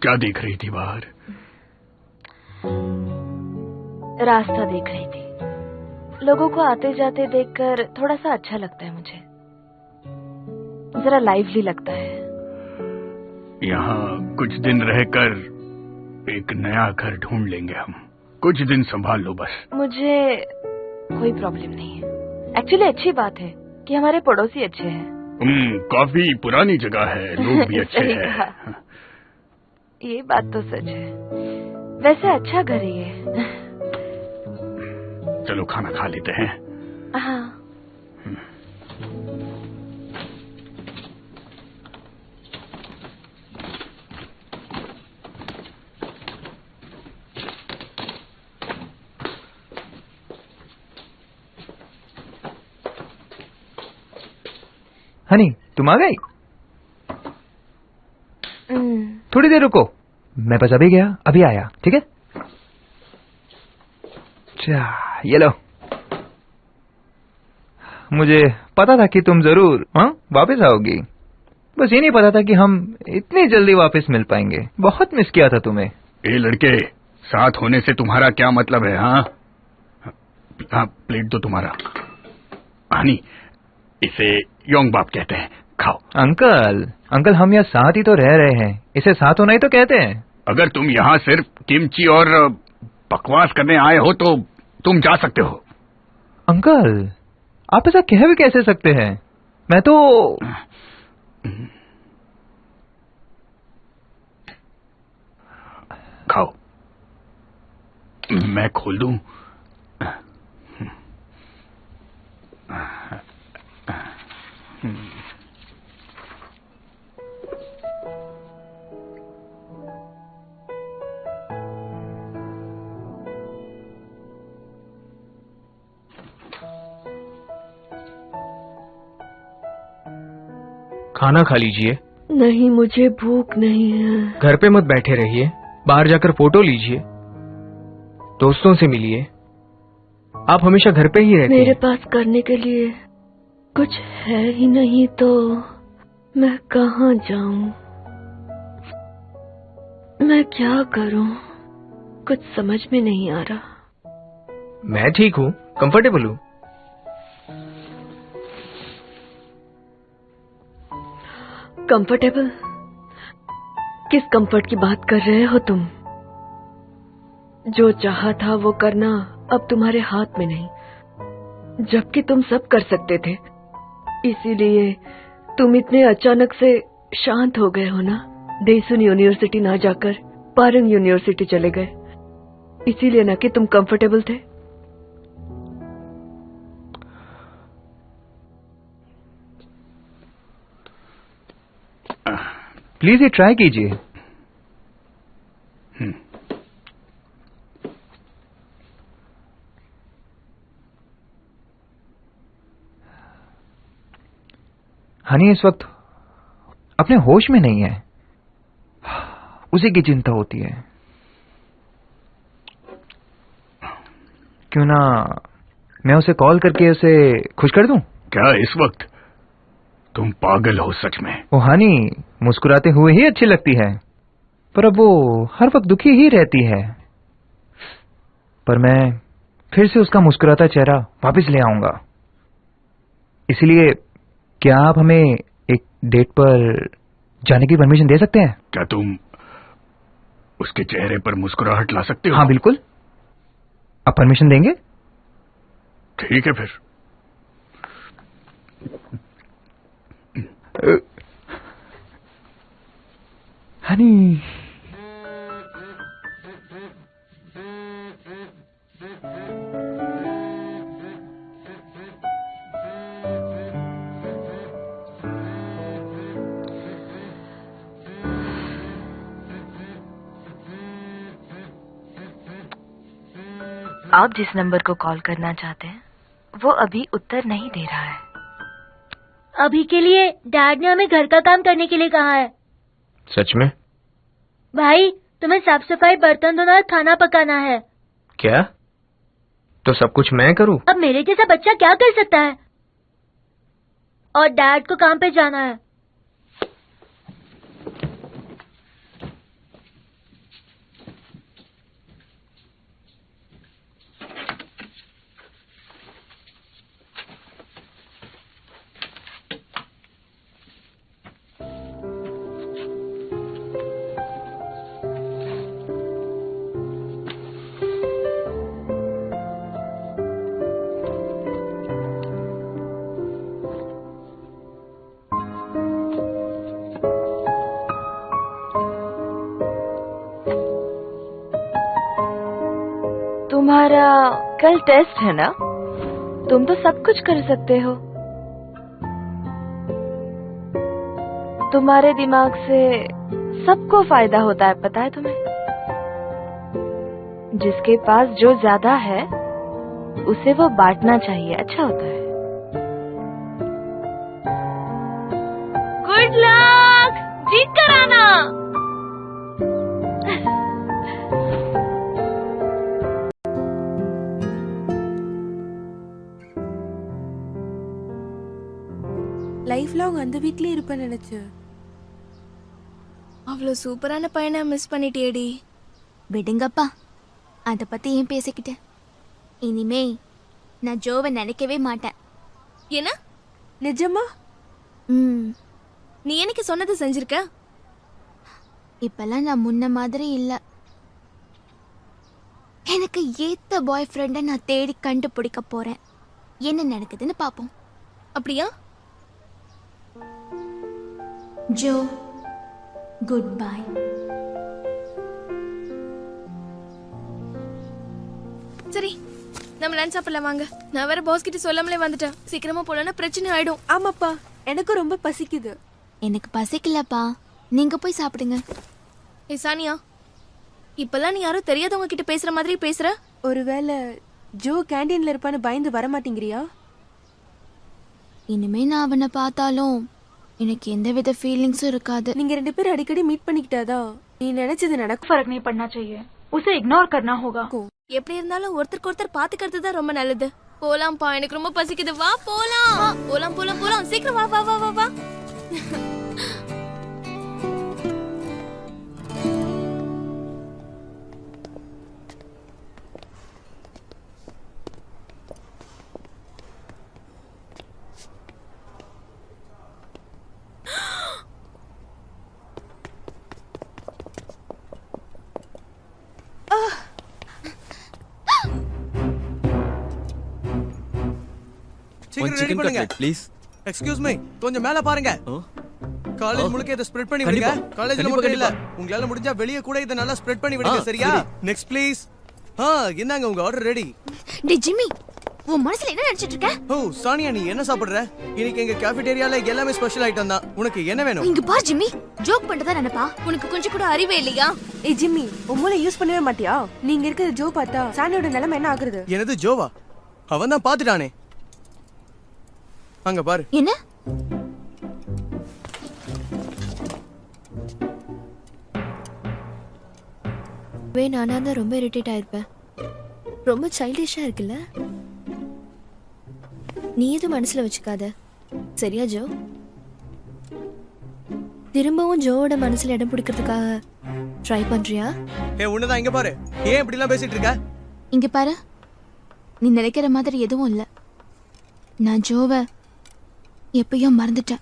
क्या देख रही थी बाहर? रास्ता देख रही थी। लोगों को आते जाते देखकर थोड़ा सा अच्छा लगता है मुझे, जरा लाइवली लगता है। यहाँ कुछ दिन रहकर एक नया घर ढूंढ लेंगे हम। कुछ दिन संभाल लो बस। मुझे कोई प्रॉब्लम नहीं है। एक्चुअली अच्छी बात है कि हमारे पड़ोसी अच्छे हैं। काफी पुरानी जगह है, लोग भी अच्छे हैं। ये बात तो सच है। वैसे अच्छा घर ही है। चलो खाना खा लेते हैं। हाँ। हनी, तुम आ गई? थोड़ी देर रुको, मैं बस अभी गया, अभी आया। ठीक है? ये लो। मुझे पता था कि तुम जरूर वापस आओगी। बस ये नहीं पता था कि हम इतनी जल्दी वापस मिल पाएंगे। बहुत मिस किया था तुम्हें। ए लड़के, साथ होने से तुम्हारा क्या मतलब है? हाँ, प्लेट दो तुम्हारा। हनी, इसे योंग बाप कहते हैं, खाओ। अंकल हम यहाँ साथ ही तो रह रहे हैं, इसे साथ होना ही तो कहते हैं। अगर तुम यहाँ सिर्फ किमची और बकवास करने आए हो तो तुम जा सकते हो। अंकल, आप ऐसा कह भी कैसे सकते हैं? मैं तो खाओ, मैं खोल दूं? खाना खा लीजिए। नहीं, मुझे भूख नहीं है। घर पे मत बैठे रहिए, बाहर जाकर फोटो लीजिए, दोस्तों से मिलिए। आप हमेशा घर पे ही रहते हैं। मेरे पास करने के लिए कुछ है ही नहीं तो मैं कहाँ जाऊं? मैं क्या करूं? कुछ समझ में नहीं आ रहा। मैं ठीक हूँ, कंफर्टेबल हूँ। कंफर्टेबल? किस कंफर्ट की बात कर रहे हो तुम? जो चाहा था वो करना अब तुम्हारे हाथ में नहीं, जबकि तुम सब कर सकते थे। इसीलिए तुम इतने अचानक से शांत हो गए हो ना। देसुन यूनिवर्सिटी ना जाकर पारंग यूनिवर्सिटी चले गए, इसीलिए ना कि तुम कंफर्टेबल थे। प्लीज ये ट्राई कीजिए। हनी इस वक्त अपने होश में नहीं है, उसी की चिंता होती है। क्यों ना मैं उसे कॉल करके उसे खुश कर दूं? क्या इस वक्त? तुम पागल हो सच में। वो हनी मुस्कुराते हुए ही अच्छी लगती है, पर अब वो हर वक्त दुखी ही रहती है। पर मैं फिर से उसका मुस्कुराता चेहरा वापस ले आऊंगा। इसलिए क्या आप हमें एक डेट पर जाने की परमिशन दे सकते हैं? क्या तुम उसके चेहरे पर मुस्कुराहट ला सकते हो? हाँ बिल्कुल। आप परमिशन देंगे? ठीक है फिर। हनी, आप जिस नंबर को कॉल करना चाहते हैं वो अभी उत्तर नहीं दे रहा है। अभी के लिए डैड ने हमें घर का काम करने के लिए कहा है। सच में? भाई, तुम्हें साफ सफाई, बर्तन धोना और खाना पकाना है। क्या? तो सब कुछ मैं करूं? अब मेरे जैसा बच्चा क्या कर सकता है? और डैड को काम पे जाना है। कल टेस्ट है ना, तुम तो सब कुछ कर सकते हो। तुम्हारे दिमाग से सबको फायदा होता है, पता है तुम्हें? जिसके पास जो ज्यादा है उसे वो बांटना चाहिए, अच्छा होता है। गुड लक, जीत कर आना। லைஃப் லாங் அந்த வீட்லயே இருப்பேன் நினைச்சேன். அவ்வளோ சூப்பரான பையனை மிஸ் பண்ணிட்டேடி. விடுங்கப்பா, அத பத்தி ஏன் பேசிக்கிட்டு. இனிமே நான் ஜோவை நினைக்கவே மாட்டேன். என்ன நிஜமா? நீ எனக்கு சொன்னது செஞ்சிருக்க? இப்பெல்லாம் நான் முன்ன மாதிரி இல்ல. எனக்கு ஏத்த பாய் ஃப்ரெண்டை நான் தேடி கண்டுபிடிக்க போறேன். என்ன நடக்குதுன்னு பாப்போம். அப்படியா? Joe, good bye. சரி, நம்ம லஞ்ச் சாப்பிடலாம் வாங்க. நான் வேற பாஸ் கிட்ட சொல்லாமலே வந்துட்டேன். சீக்கிரமா போலன்னா பிரச்சனை ஆயிடும். ஆமாப்பா, எனக்கு ரொம்ப பசிக்குது. எனக்கு பசிக்கலப்பா, நீங்க போய் சாப்பிடுங்க. ஏய் சானியா, இப்பெல்லாம் நீ யாரும் தெரியாதவங்க கிட்ட பேசுற மாதிரி பேசுற. ஒருவேளை ஜோ கேண்டீன்ல இருப்பான்னு பயந்து வர மாட்டேங்கிறியா? இனிமே நான் அவனை பார்த்தாலும் எனக்கு எந்தவித ஃபீலிங்ஸும் இருக்காது. நீங்க 2 பேரும் அடிக்கடி மீட் பண்ணிக்கிட்டாதான் நீ நினைச்சது நடக்கும். फर्क नहीं पड़ना चाहिए, उसे इग्नोर करना होगा. எப்படி இருந்தாலும் ஒருத்தருக்கு ஒருத்தர் பாத்துக்கிறது தான் ரொம்ப நல்லது. போலாம்ப்பா, எனக்கு ரொம்ப பசிக்குது. வா போலாம். போலாம் போலாம் போலாம், சீக்கிரம் வா வா வா வா வா. சீக்கிரம் ரெடி பண்ணுங்க ப்ளீஸ். எக்ஸ்கியூஸ் மீ, கொஞ்சம் மேல பாருங்க. காலேஜ் முழுக்க இத ஸ்ப்ரெட் பண்ணி விடுங்க. காலேஜ்ல மட்டும் இல்ல, உங்களால முடிஞ்சா வெளிய கூட இத நல்லா ஸ்ப்ரெட் பண்ணி விடுங்க. சரியா? Next please. என்னங்க உங்க ஆர்டர் ரெடி. டேய் ஜிம்மி, உன் மனசுல என்ன நினைச்சிட்டு இருக்க? ஓ சானியா, நீ என்ன சாப்பிடுற? இன்னைக்கு எங்க கேஃபேட்டேரியால எல்லாமே ஸ்பெஷல் ஐட்டம் தான். உனக்கு என்ன வேணும்? இங்க பார் ஜிம்மி, ஜோக் பண்றதா நினைப்பா? உனக்கு கொஞ்சம் கூட அறிவே இல்லையா? ஏய் ஜிம்மி, உன் மூளை யூஸ் பண்ணவே மாட்டியா? நீங்க இருக்கிற ஜோ பார்த்தா சானியோட நிலைமை என்ன ஆகுறது? எனது ஜோவா? அவன் தான் பாத்துட்டானே. அங்க பாரு. என்ன? நானா தான் ரொம்ப இரிட்டேட் ஆயிருப்பேன். ரொம்ப சைல்டிஷா இருக்குல்ல? நீ எதுவும் மனசுல வச்சுக்காத, சரியா ஜோ? திரும்பவும் ஜோவோட மனசுல இடம் பிடிக்கிறதுக்காக ட்ரை பண்றியா? உன்னதான் இங்க பாரு. ஏன் இப்படி எல்லாம் பேசிட்டு இருக்க? இங்க பாரு, நீ நினைக்கிற மாதிரி எதுவும் இல்ல. நான் ஜோவை எப்பயோ மறந்துட்டேன்.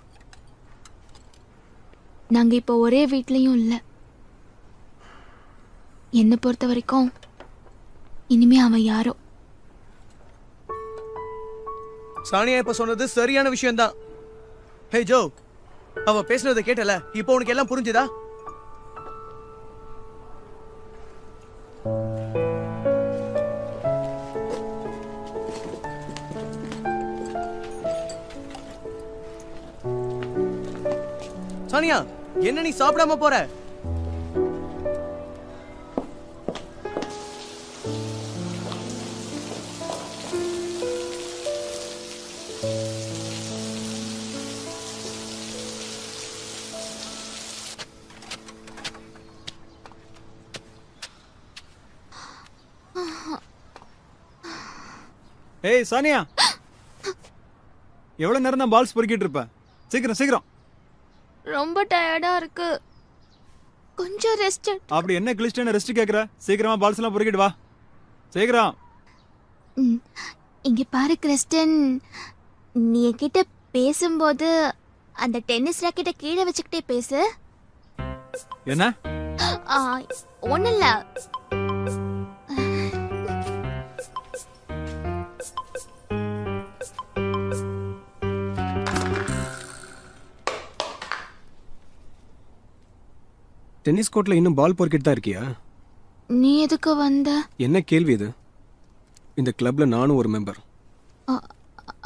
நாங்க இப்ப ஒரே வீட்லயும் இல்ல. என்ன பொறுத்த வரைக்கும் இனிமே அவன் யாரோ. சானியா இப்ப சொன்னது சரியான விஷயம் தான். ஹே ஜோ, அவ பேசுனதை கேட்டல, இப்போ உனக்கு எல்லாம் புரிஞ்சுதா? சானியா, என்ன நீ சாப்பிடாம போற? ஏய் சானியா, எவ்வளவு நேரம் தான் பால்ஸ் பொறுக்கிட்டு இருப்ப? சீக்கிரம் சீக்கிரம். ரொம்ப டயர்டா இருக்கு, கொஞ்சம் ரெஸ்ட். அப்படி என்ன கிளிஸ்டன் ரெஸ்ட் கேக்குற? சீக்கிரமா பால்ஸ் எல்லாம் பொறுக்கிட்டு வா, சீக்கிரம். இங்க பாரு கிறிஸ்டன், நீ என்கிட்ட பேசும்போது அந்த டென்னிஸ் ராக்கெட்டை கீழே வச்சுக்கிட்டே பேசு. என்ன? ஒண்ணு இல்ல. டென்னிஸ் கோர்ட்ல இன்னும் பால் பொறுக்கிட்டு தான் இருக்கியா? நீ எதுக்கு வந்த? என்ன கேள்வி இது? இந்த கிளப்ல நானும் ஒரு மெம்பர்.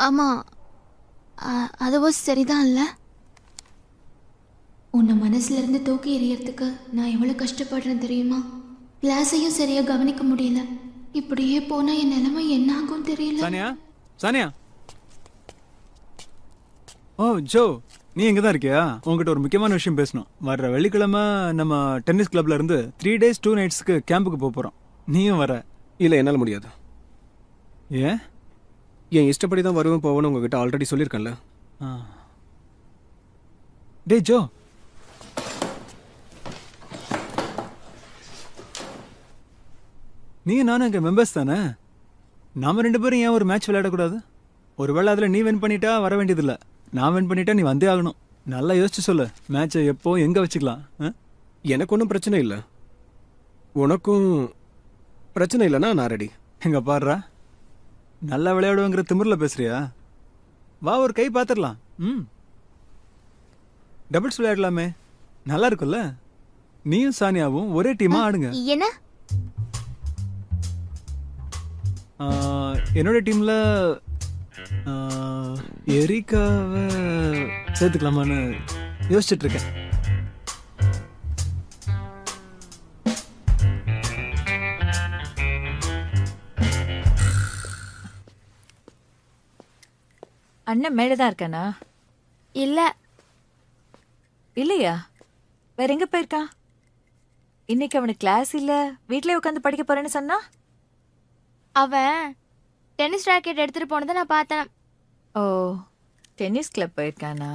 ஆமா, அதுவோ சரிதான் இல்ல. உன்னை மனசுல இருந்து தூக்கி எறியறதுக்கு நான் எவ்வளவு கஷ்டப்படுறேன் தெரியுமா? கிளாஸையும் சரியா கவனிக்க முடியல. இப்படியே போனா என் நிலைமை என்ன ஆகும் தெரியல. சானியா, சானியா. ஓ ஜோ, நீ எங்க தான் இருக்கியா? உங்ககிட்ட ஒரு முக்கியமான விஷயம் பேசணும். வர்ற வெள்ளிக்கிழமை நம்ம டென்னிஸ் கிளப்ல இருந்து 3 days 2 nights கேம்புக்கு போறோம். நீயும் வர? இல்ல, என்னால முடியாது. ஏன்? என் இஷ்டப்படி தான் வருவேன் போவேன்னு உங்ககிட்ட ஆல்ரெடி சொல்லியிருக்கேன்ல. டேய் ஜோ, நீ நானும் அங்கே மெம்பர்ஸ் தானே? நாம 2 பேரும் ஏன் ஒரு மேட்ச் விளையாடக்கூடாது? ஒருவேளை அதில் நீ வின் பண்ணிட்டா வர வேண்டியதில்லை, நான் வின் பண்ணிட்டா நீ வந்தே ஆகணும். நல்லா யோசிச்சு சொல்லு, மேட்சை எப்போ எங்கே வச்சுக்கலாம்? எனக்கு ஒன்றும் பிரச்சனை இல்லை, உனக்கும் பிரச்சனை இல்லைன்னா நான் ரெடி. எங்க பாடுறா, நல்லா விளையாடுவேங்கிற திமிரில் பேசுறியா? வா, ஒரு கை பார்த்துடலாம். டபுள்ஸ் விளையாடலாமே, நல்லா இருக்கும்ல? நீயும் சானியாவும் ஒரே டீமா ஆடுங்க. என்ன? என்னோட டீம்ல எரிக்காவை சேர்த்துக்கலாமான்னு யோசிச்சுட்டு இருக்கேன். அண்ணன் மேலதான் இருக்கானா? இல்ல. இல்லையா? வேற எங்க போயிருக்கான்? இன்னைக்கு அவனுக்கு கிளாஸ் இல்ல, வீட்லயே உட்காந்து படிக்க போறேன்னு சொன்னா. அவன் டென்னிஸ் ராக்கெட் எடுத்துட்டு போனதை நான் பார்த்தேன். ஓ, டென்னிஸ் கிளப் போயிருக்கானா?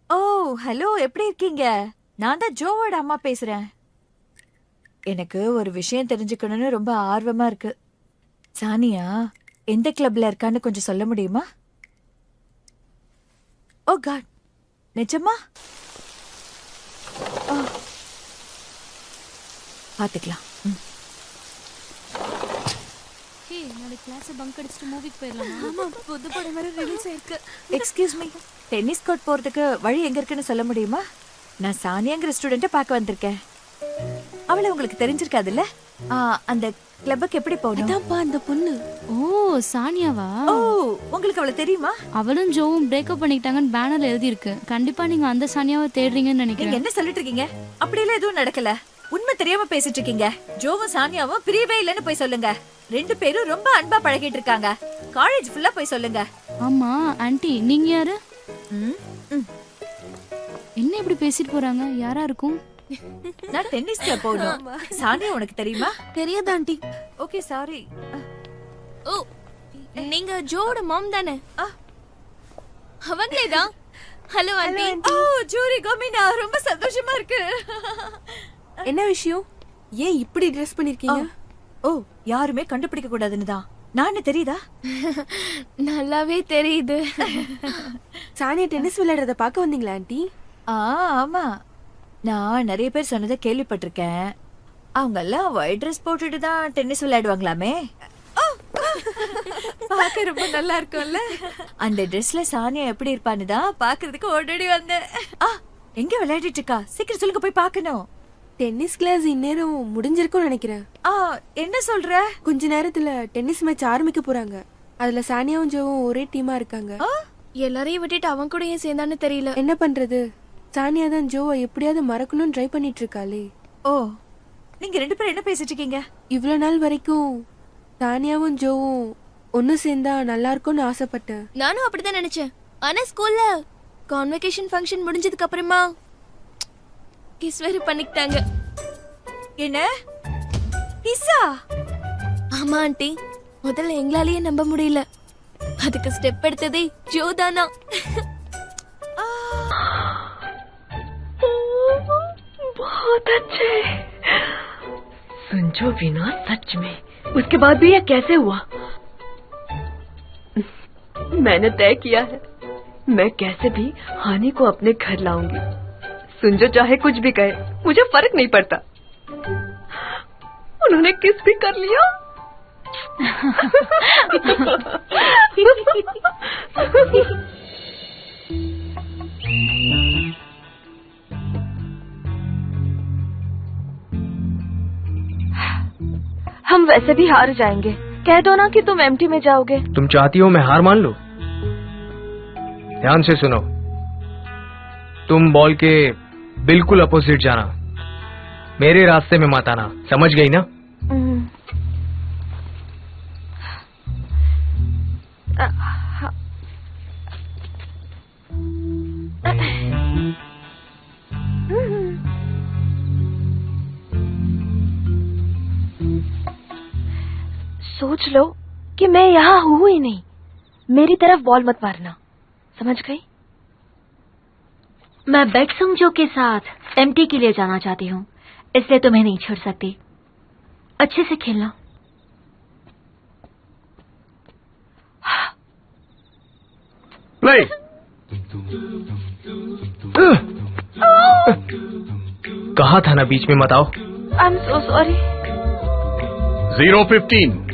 ஓ ஹலோ, எப்படி இருக்கீங்க? நான் தான் ஜோவோட அம்மா பேசுறேன். எனக்கு ஒரு விஷயம் தெரிஞ்சுக்கணும்னு ரொம்ப ஆர்வமா இருக்கு. சானியா எந்த கிளப்ல இருக்கான்னு கொஞ்சம் சொல்ல முடியுமா? ஓ காட், நிஜமா? பாத்துக்கலாம். எக்ஸ்கியூஸ் மீ, டென்னிஸ் கோர்ட் போறதுக்கு வழி எங்க இருக்குன்னு சொல்ல முடியுமா? நான் சானியாங்கிற ஸ்டூடெண்ட்டை பார்க்க வந்திருக்கேன். அவளை உங்களுக்கு தெரிஞ்சிருக்காதுல்ல? அந்த கிளப்புக்கு எப்படி போகணும்? அதான்ப்பா அந்த பொண்ணு. ஓ, சானியாவா? ஓ, உங்களுக்கு அவளை தெரியுமா? அவளும் ஜோவும் பிரேக்கப் பண்ணிக்கிட்டாங்கன்னு பேனர்ல எழுதி இருக்கு. கண்டிப்பா நீங்க அந்த சானியாவை தேடுறீங்கன்னு நினைக்கிறேன். நீங்க என்ன சொல்லிட்டு இருக்கீங்க? அப்படியெல்லாம் எதுவும் நடக்கல. உண்மை தெரியாம பேசிட்டு இருக்கீங்க. ஜோவும் சானியாவும் பிரியவே இல்லைன்னு போய் சொல்லுங்க. 2 பேரும் ரொம்ப அன்பா பழகிட்டு இருக்காங்க. காலேஜ் ஃபுல்லா போய் சொல்லுங்க. ஆமா ஆன்ட்டி, நீங்க யாரு? என்ன இப்படி பேசிட்டு போறாங்க? யாரா இருக்கும்? நான் டென்னிஸ் கிளப் போகணும். சானியா உனக்கு தெரியுமா? தெரியாது ஆன்ட்டி. Okay, sorry. ஓ, நீங்க ஜோவோட மாம் தானே? அவங்களேதான். Hello aunty. ஓ ஜூரி கோமினா, ரொம்ப சந்தோஷமா இருக்கு. என்ன விஷயம்? ஏன் இப்படி ட்ரெஸ் பண்ணிருக்கீங்க? ஓ, யாருமே கண்டுபிடிக்க கூடாதுன்னு தான். நான் தெரியுதா? நல்லாவே தெரியுது. சானியா டென்னிஸ் விளையாடுறத பார்க்க வந்தீங்களா ஆன்ட்டி? ஆமா, நான் நிறைய பேர் சொன்னதை கேள்விப்பட்டிருக்கேன். அவங்க எல்லாம் ஒயிட் ட்ரெஸ் போட்டுட்டு தான் டென்னிஸ் விளையாடுவாங்களாமே. பார்க்க ரொம்ப நல்லா இருக்கும்ல? அந்த ட்ரெஸ்ல சானியா எப்படி இருப்பான்னு தான் பாக்குறதுக்கு ஓடடி வந்தேன். எங்க விளையாடிட்டு இருக்கா? சீக்கிரம் சொல்லுங்க, போய் பார்க்கணும். டென்னிஸ் கிளாஸ் இந்நேரம் முடிஞ்சிருக்கும்னு நினைக்கிறேன். என்ன சொல்ற? கொஞ்ச நேரத்துல டென்னிஸ் மேட்ச் ஆரம்பிக்க போறாங்க. அதுல சானியாவும் ஜோவும் ஒரே டீமா இருக்காங்க. எல்லாரையும் விட்டுட்டு அவன் கூட ஏன் சேர்ந்தான்னு தெரியல. என்ன பண்றது? சானியா தான் ஜோவை எப்படியாவது மறக்கணும்னு ட்ரை பண்ணிட்டு இருக்காளே. ஓ, நீங்க 2 பேரும் என்ன பேசிட்டு இருக்கீங்க? இவ்வளவு நாள் வரைக்கும் சானியாவும் ஜோவும் ஒன்னு சேர்ந்தா நல்லா இருக்கும்னு ஆசைப்பட்டேன். நானும் அப்படிதான் நினைச்சேன். ஆனா ஸ்கூல்ல கான்வெகேஷன் ஃபங்க்ஷன் முடிஞ்சதுக்கு அப்புறமா கிஸ் வேற பண்ணிக்கிட்டாங்க. என்ன கிஸ்ஸா? ஆமா ஆண்டி, முதல்ல எங்களாலேயே நம்ப முடியல. அதுக்கு ஸ்டெப் எடுத்ததே ஜோ தானா. बहुत अच्छे। संजो बिना सच में उसके बाद भी यह कैसे हुआ? मैंने तय किया है, मैं कैसे भी हानि को अपने घर लाऊंगी। सुंजो चाहे कुछ भी कहे, मुझे फर्क नहीं पड़ता। उन्होंने किस भी कर लिया। हम वैसे भी हार जाएंगे, कह दो ना कि तुम एम्प्टी में जाओगे। तुम चाहती हो मैं हार मान लूं? ध्यान से सुनो, तुम बॉल के बिल्कुल अपोजिट जाना, मेरे रास्ते में मत आना, समझ गई ना? सोच लो कि मैं यहाँ हूँ ही नहीं, मेरी तरफ बॉल मत मारना, समझ गई? मैं बैक्सुंगजो के साथ एम्प्टी के लिए जाना चाहती हूँ, इसलिए तुम्हें नहीं छोड़ सकती। अच्छे से खेलना। प्ले। कहा था ना बीच में मत आओ। I am so sorry. 0-15।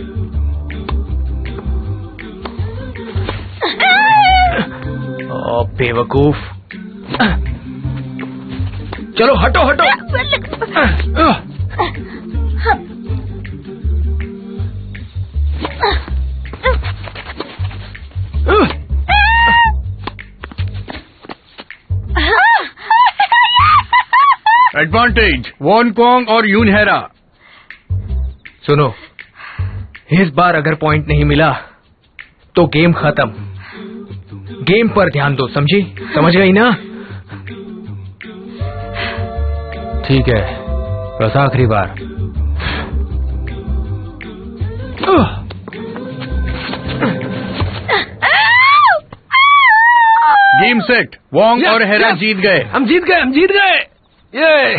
बेवकूफ। चलो हटो हटो। एडवांटेज वॉनकोंग और यूनहेरा। सुनो, इस बार अगर पॉइंट नहीं मिला तो गेम खत्म। गेम पर ध्यान दो, समझी? समझ गई ना? ठीक है, बस आखिरी बार। Game set. वोंग और हेरा जीत गए। हम जीत गए, हम जीत गए। ये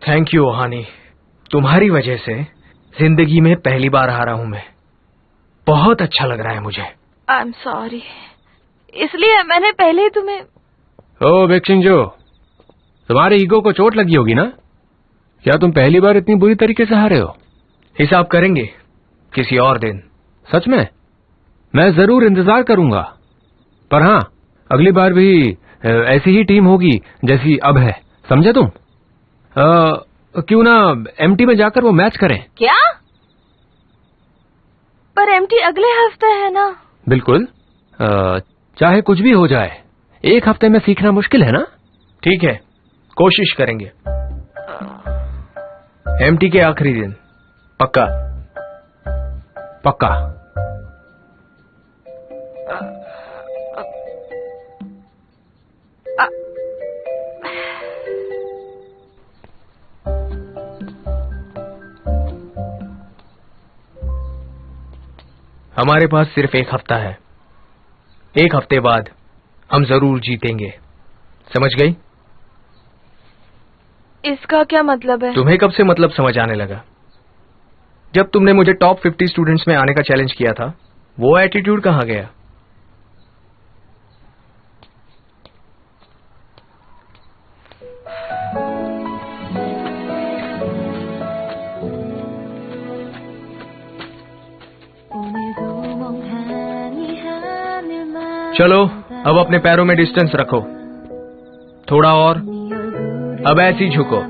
थैंक यू ओहानी, तुम्हारी वजह से जिंदगी में पहली बार हारा हूं मैं। बहुत अच्छा लग रहा है मुझे। आई एम सॉरी, इसलिए मैंने पहले ही तुम्हें। ओ बैक्सुंगजो, तुम्हारे ईगो को चोट लगी होगी ना? क्या तुम पहली बार इतनी बुरी तरीके से हारे हो? हिसाब करेंगे किसी और दिन। सच में? मैं जरूर इंतजार करूंगा, पर हाँ, अगली बार भी ऐसी ही टीम होगी जैसी अब है, समझे तुम? क्यों ना एम्प्टी में जाकर वो मैच करें? क्या? पर एम्प्टी अगले हफ्ते है ना? बिल्कुल, चाहे कुछ भी हो जाए, एक हफ्ते में सीखना मुश्किल है ना? ठीक है, कोशिश करेंगे। एम्प्टी के आखिरी दिन, पक्का? पक्का। हमारे पास सिर्फ एक हफ्ता है। एक हफ्ते बाद हम जरूर जीतेंगे, समझ गई? इसका क्या मतलब है? तुम्हें कब से मतलब समझ आने लगा? जब तुमने मुझे टॉप 50 स्टूडेंट्स में आने का चैलेंज किया था, वो एटीट्यूड कहाँ गया? चलो अब अपने पैरों में डिस्टेंस रखो, थोड़ा और। अब ऐसे ही झुको।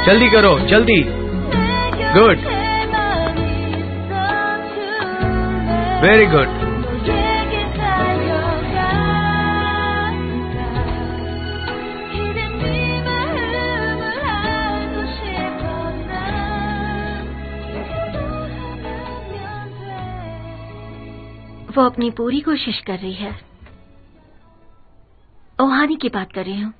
जल्दी करो, जल्दी। Good, very good. वो अपनी पूरी कोशिश कर रही है। ओहानी की बात कर रही हूँ।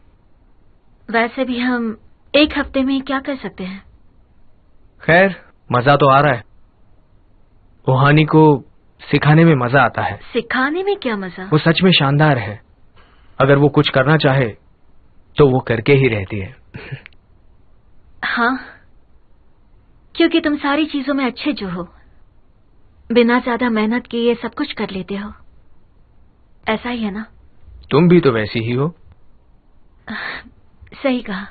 वैसे भी हम एक हफ्ते में क्या कर सकते हैं? खैर, मजा तो आ रहा है। ओहानी को सिखाने में मजा आता है। सिखाने में क्या मजा? वो सच में शानदार है। अगर वो कुछ करना चाहे तो वो करके ही रहती है। हाँ, क्योंकि तुम सारी चीजों में अच्छे जो हो, बिना ज्यादा मेहनत किए सब कुछ कर लेते हो। ऐसा ही है ना? तुम भी तो वैसी ही हो। सही कहा।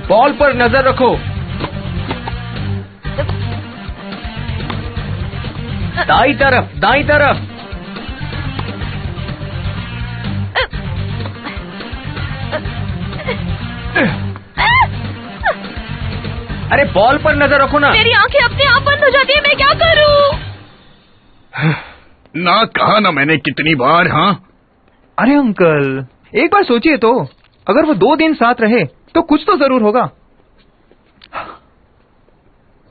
बॉल पर नजर रखो। दाई तरफ, दाई तरफ। अरे बॉल पर नजर रखो ना। मेरी आंखें अपने आप बंद हो जाती है, मैं क्या करूं? ना कहा ना मैंने कितनी बार। हाँ, अरे अंकल, एक बार सोचिए तो, अगर वो 2 दिन साथ रहे तो कुछ तो जरूर होगा।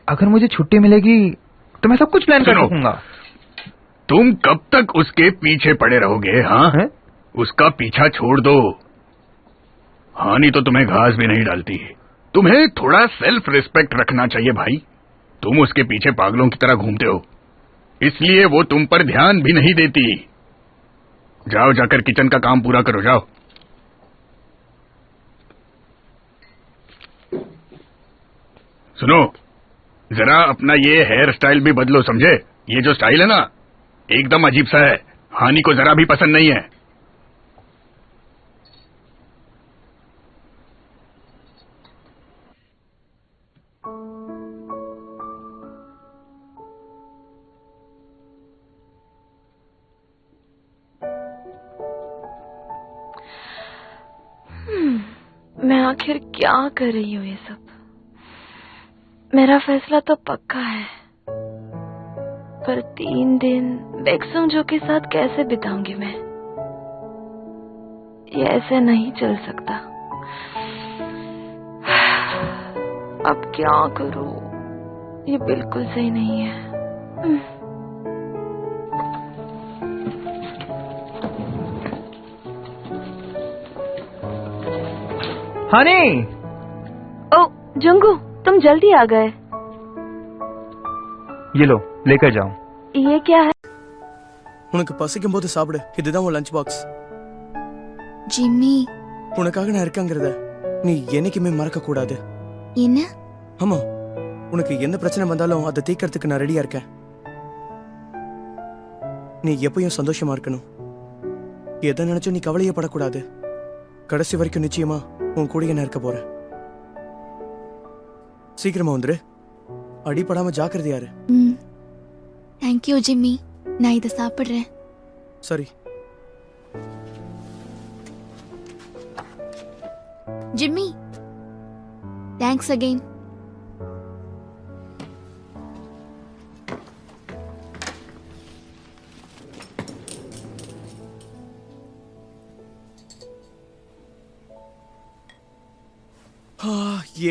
अगर मुझे छुट्टी मिलेगी तो मैं सब कुछ प्लान कर सकूंगा। तुम कब तक उसके पीछे पड़े रहोगे? हाँ है? उसका पीछा छोड़ दो। हानि तो तुम्हें घास भी नहीं डालती। तुम्हें थोड़ा सेल्फ रिस्पेक्ट रखना चाहिए भाई। तुम उसके पीछे पागलों की तरह घूमते हो, इसलिए वो तुम पर ध्यान भी नहीं देती। जाओ, जाकर किचन का काम पूरा करो, जाओ। सुनो, जरा अपना ये हेयर स्टाइल भी बदलो, समझे? ये जो स्टाइल है ना, एकदम अजीब सा है। हानि को जरा भी पसंद नहीं है। मैं आखिर क्या कर रही हूँ ये सब? मेरा फैसला तो पक्का है, पर 3 दिन बेक्सुंग जो के साथ कैसे बिताऊंगी मैं? ये ऐसे नहीं चल सकता। अब क्या करूं? ये बिल्कुल सही नहीं है। हानी! ओ जंगू, तुम जल्दी आ गए। ये लो, लेकर जाओ। ये क्या है? உனக்கு பசிக்கும் போது சாப்பிடு. இதுதான் உன் லஞ்ச் பாக்ஸ். ஜிம்மி, உனக்காக நான் இருக்கேங்கிறத நீ என்னைக்குமே மறக்க கூடாது. என்ன? ஆமா, உனக்கு எந்த பிரச்சனை வந்தாலும் அதை தீர்க்கறதுக்கு நான் ரெடியா இருக்கேன். நீ எப்பயும் சந்தோஷமா இருக்கணும். எதை நினைச்சும் நீ கவலையே படக்கூடாது. கடைசி வரைக்கும் நிச்சயமா உன் கூடயே நான் இருக்க போறேன். சீக்கிரமா வந்துரு. அடிபடாம ஜாக்கிரதையா இரு. Thank you Jimmy. நான் இதை சாப்பிடுறேன். சரி. Jimmy, thanks again.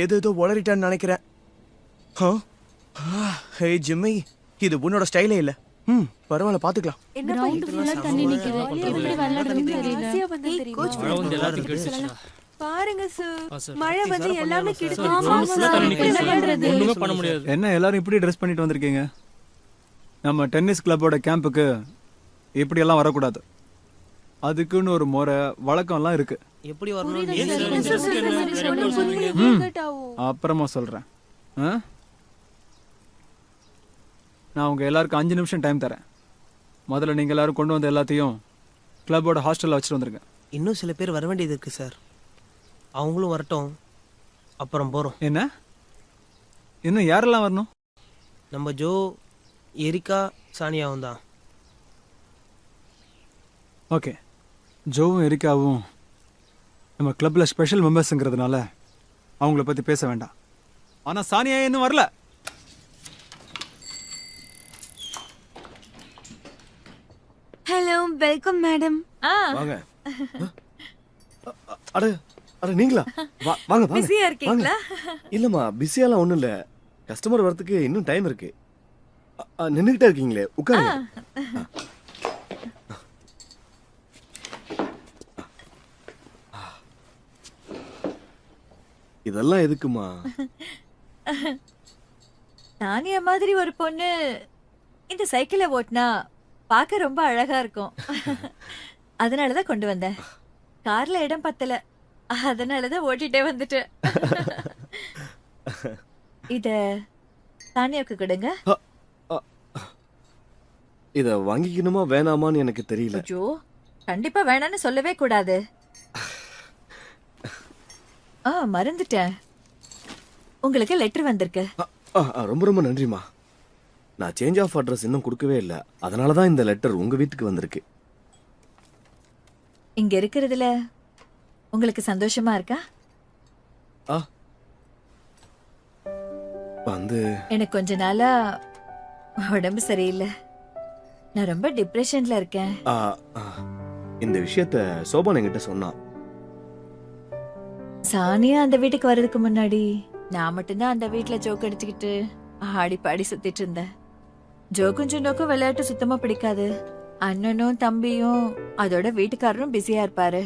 ஏதேதோ உளறிட்டான்னு நினைக்கிறேன். ஹே ஜிம்மி, இது உன்னோட ஸ்டைலே இல்ல. பரவாயில்ல, பாத்துக்கலாம். பாருங்க சார், மழை வந்து எல்லாமே என்ன எல்லாரும் இப்படி ட்ரெஸ் பண்ணிட்டு வந்திருக்கீங்க? நம்ம டென்னிஸ் கிளப்போட கேம்புக்கு இப்படி எல்லாம் வரக்கூடாது. அதுக்குன்னு ஒரு முறை வழக்கம்லாம் இருக்கு. எப்படி வரணும்? அப்புறமா சொல்றேன். நான் உங்க எல்லாருக்கும் 5 நிமிஷம் டைம் தரேன். முதல்ல நீங்க எல்லாரும் கொண்டு வந்த எல்லாத்தையும் கிளப்போட ஹாஸ்டல்ல வச்சுட்டு வந்துருங்க. இன்னும் சில பேர் வர வேண்டியது இருக்கு சார். அவங்களும் வரட்டும், அப்புறம் போறோம். என்ன? இன்னும் யாரெல்லாம் வரணும்? நம்ம ஜோ, எரிக்கா, சானியாவும் தான். ஓகே, ஜோவும் எரிக்காவும் நம்ம கிளப்ல ஸ்பெஷல் மெம்பர்ஸ்ங்கிறதுனால அவங்கள பத்தி பேச வேண்டாம். ஆனா சானியா இன்னும் வரல. Hello, welcome madam. வாங்க. அட அட நீங்களா? வாங்க வாங்க. பிஸியா இருக்கீங்களா? இல்லம்மா, பிஸியாலாம் ஒண்ணும் இல்ல. கஸ்டமர் வரதுக்கு இன்னும் டைம் இருக்கு. நின்னுகிட்டே இருக்கீங்களே, உட்காருங்க. இதெல்லாம் எதுக்குமா? சானியா மாதிரி ஒரு பொண்ணு இந்த சைக்கிளை ஓட்டினா பார்க்க ரொம்ப அழகா இருக்கும். அதனாலதான் கொண்டு வந்தேன். கார்ல இடம் பத்தல, அதனாலதான் ஓட்டிட்டே வந்துட்டேன். இத சானியாவுக்கு கொடுங்க. இத வாங்கிக்கணுமா வேணாமான்னு எனக்கு தெரியல. ஜோ, கண்டிப்பா வேணான்னு சொல்லவே கூடாது. மறந்துட்டேன், உங்களுக்கு லெட்டர் வந்திருக்கு. ரொம்ப ரொம்ப நன்றிமா. நான் சேஞ்ச் ஆஃப் அட்ரஸ் இன்னும் கொடுக்கவே இல்லை, அதனாலதான் இந்த லெட்டர் உங்க வீட்டுக்கு வந்திருக்கு. இங்க இருக்கிறதுல உங்களுக்கு சந்தோஷமா இருக்கா? வந்து எனக்கு கொஞ்ச நாளா உடம்பு சரியில்லை. நான் ரொம்ப டிப்ரெஷன்ல இருக்கேன். இந்த விஷயத்த சோபான் என்கிட்ட சொன்னான். சானியா அந்த வீட்டுக்கு வர்றதுக்கு முன்னாடி நான் மட்டும்தான் அந்த வீட்டுல ஜோக் அடிச்சுக்கிட்டு ஆடி பாடி சுத்திட்டு இருந்தேன். ஜோக்கும் சுண்டோக்கும் விளையாட்டு சுத்தமா பிடிக்காது. அண்ணனும் தம்பியும் அதோட வீட்டுக்காரரும் பிஸியா இருப்பாரு.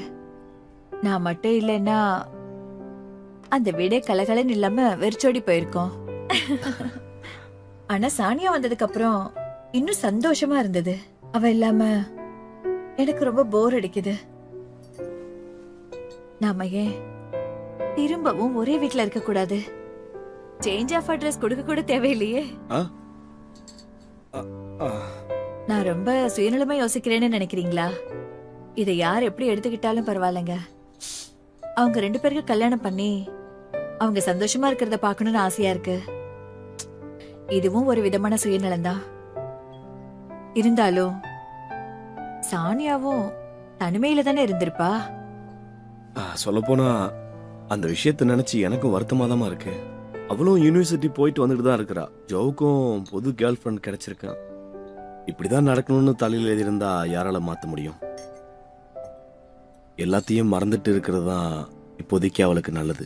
நான் மட்டும் இல்லைன்னா அந்த வீடே கலகலன்னு இல்லாம வெறிச்சோடி போயிருக்கோம். ஆனா சானியா வந்ததுக்கு அப்புறம் இன்னும் சந்தோஷமா இருந்தது. அவ இல்லாம எனக்கு ரொம்ப போர் அடிக்குது. நாம ஏன் திரும்பவும் ஒரே வீட்டுல இருக்க கூடாது? சேஞ்ச் ஆஃப் அட்ரஸ் கொடுக்க கூட தேவையில்லையே. நான் ரொம்ப சுயநலமா யோசிக்கிறேன்னு நினைக்கிறீங்களா? இதை யார் எப்படி எடுத்துக்கிட்டாலும் பரவாயில்லைங்க. அவங்க 2 பேருக்கு கல்யாணம் பண்ணி அவங்க சந்தோஷமா இருக்கிறத பாக்கணும்னு ஆசையா இருக்கு. இதுவும் ஒரு விதமான சுயநலம்தான். இருந்தாலும் சானியாவும் தனிமையில தானே இருந்திருப்பா. சொல்ல போனா அந்த விஷயத்த நினைச்சு எனக்கும் வருத்தமாதாமா இருக்கு. அவளும் யூனிவர்சிட்டி போயிட்டு வந்துட்டு தான் இருக்கிறா. ஜோவுக்கும் புது கேர்ள் ஃப்ரெண்ட் கிடைச்சிருக்கான். இப்படிதான் நடக்கணும்னு தலையில எழுதியிருந்தா யாரால மாத்த முடியும்? எல்லாத்தையும் மறந்துட்டு இருக்கிறது தான் இப்போதைக்கு அவளுக்கு நல்லது.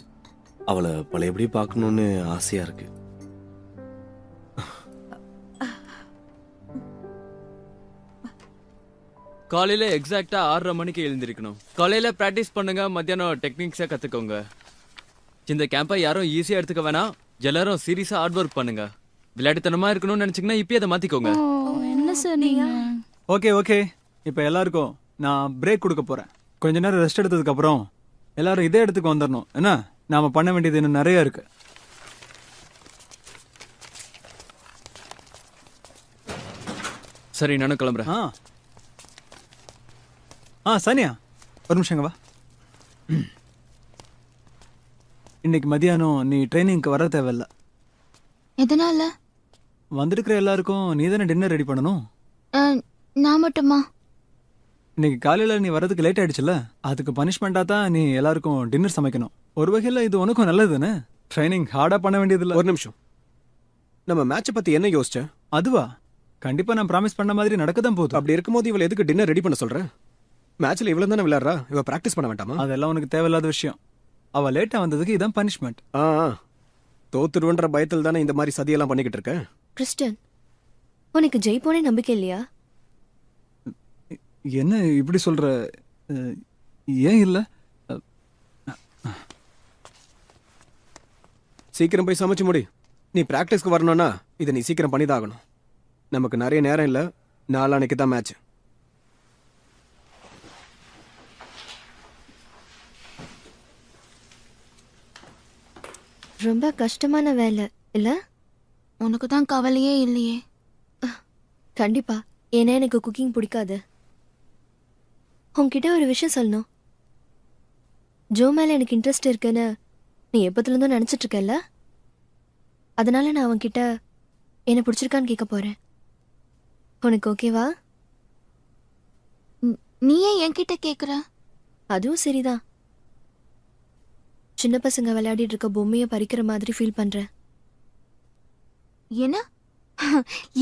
அவளை பழையபடி பார்க்கணும்னு ஆசையா இருக்கு. காலையில எக்ஸாக்டா 6:30 மணிக்கு எழுந்திருக்கணும். காலையில பிராக்டிஸ் பண்ணுங்க, மத்தியானம் டெக்னிக்ஸா கத்துக்கோங்க. இந்த கேம்பை யாரும் ஈஸியா எடுத்துக்க வேணாம். எல்லாரும் சீரியஸா ஹார்ட் ஒர்க் பண்ணுங்க. விளையாட்டுத்தனமா இருக்கணும்னு நினைச்சீங்கன்னா இப்பயே அதை மாத்திக்கோங்க. என்ன சார் நீங்க? ஓகே ஓகே, இப்ப எல்லாருக்கும் நான் பிரேக் கொடுக்க போறேன். கொஞ்ச நேரம் ரெஸ்ட் எடுத்ததுக்கு அப்புறம் எல்லாரும் இதே இடத்துக்கு வந்துடணும். என்ன, நாம பண்ண வேண்டியது இன்னும் நிறைய இருக்கு. சரி, நானும் கிளம்புறேன். சானியா, ஒரு நிமிஷங்க வா. இன்னைக்கு மதியானம் நீ ட்ரைனிங்க்கு வர தேவையில்ல. எதனால? வந்திருக்கிற எல்லாருக்கும் நீ தானே டின்னர் ரெடி பண்ணணும். நான் மட்டுமா? இன்னைக்கு காலையில நீ வரதுக்கு லேட் ஆயிடுச்சுல, அதுக்கு பனிஷ்மெண்டா தான் நீ எல்லாருக்கும் டின்னர் சமைக்கணும். ஒரு வகையில இது உனக்கும் நல்லது தானே. ட்ரைனிங் ஹார்டா பண்ண வேண்டியதில்ல. ஒரு நிமிஷம், நம்ம மேட்சை பத்தி என்ன யோசிச்சேன்? அதுவா? கண்டிப்பா நான் ப்ராமிஸ் பண்ண மாதிரி நடக்கதான் போகுது. அப்படி இருக்கும்போது இவளை எதுக்கு டின்னர் ரெடி பண்ண சொல்றேன்? மேட்ச்ல இவ்வளவு தானே விளையாடுறா, இவ பிராக்டிஸ் பண்ண வேண்டாமா? அதெல்லாம் உனக்கு தேவையில்லாத விஷயம். அவ லேட்டா வந்ததுக்கு இதான் பனிஷ்மெண்ட். தோத்துருவன்ற பயத்தில் தானே இந்த மாதிரி சதியெல்லாம் பண்ணிக்கிட்டு இருக்க. கிறிஸ்டன், உனக்கு ஜெயிப்போனே நம்பிக்கை இல்லையா? என்ன இப்படி சொல்ற? ஏன் இல்ல? சீக்கிரம் போய் சமைச்சு முடி. நீ பிராக்டிஸ்க்கு வரணும்னா இதை நீ சீக்கிரம் பண்ணிதான் ஆகணும். நமக்கு நிறைய நேரம் இல்ல, நாளான்னைக்கு தான் மேட்ச். ரொம்ப கஷ்டமான வேலை இல்ல? உனக்கு தான் கவலையே இல்லையே. கண்டிப்பா, ஏன்னா எனக்கு குக்கிங் பிடிக்காது. உன்கிட்ட ஒரு விஷயம் சொல்லணும். ஜோ மேல எனக்கு இன்ட்ரெஸ்ட் இருக்குன்னு நீ எப்பத்துலேருந்தும் நினைச்சிட்டு இருக்கல, அதனால நான் அவன்கிட்ட என்ன பிடிச்சிருக்கான்னு கேட்க போறேன். உனக்கு ஓகேவா? நீ ஏன் என்கிட்ட கேக்குற? அதுவும் சரிதான். சின்ன பசங்க விளையாடிட்டு இருக்க பொம்மையை பறிக்கிற மாதிரி ஃபீல் பண்றேன். என்ன?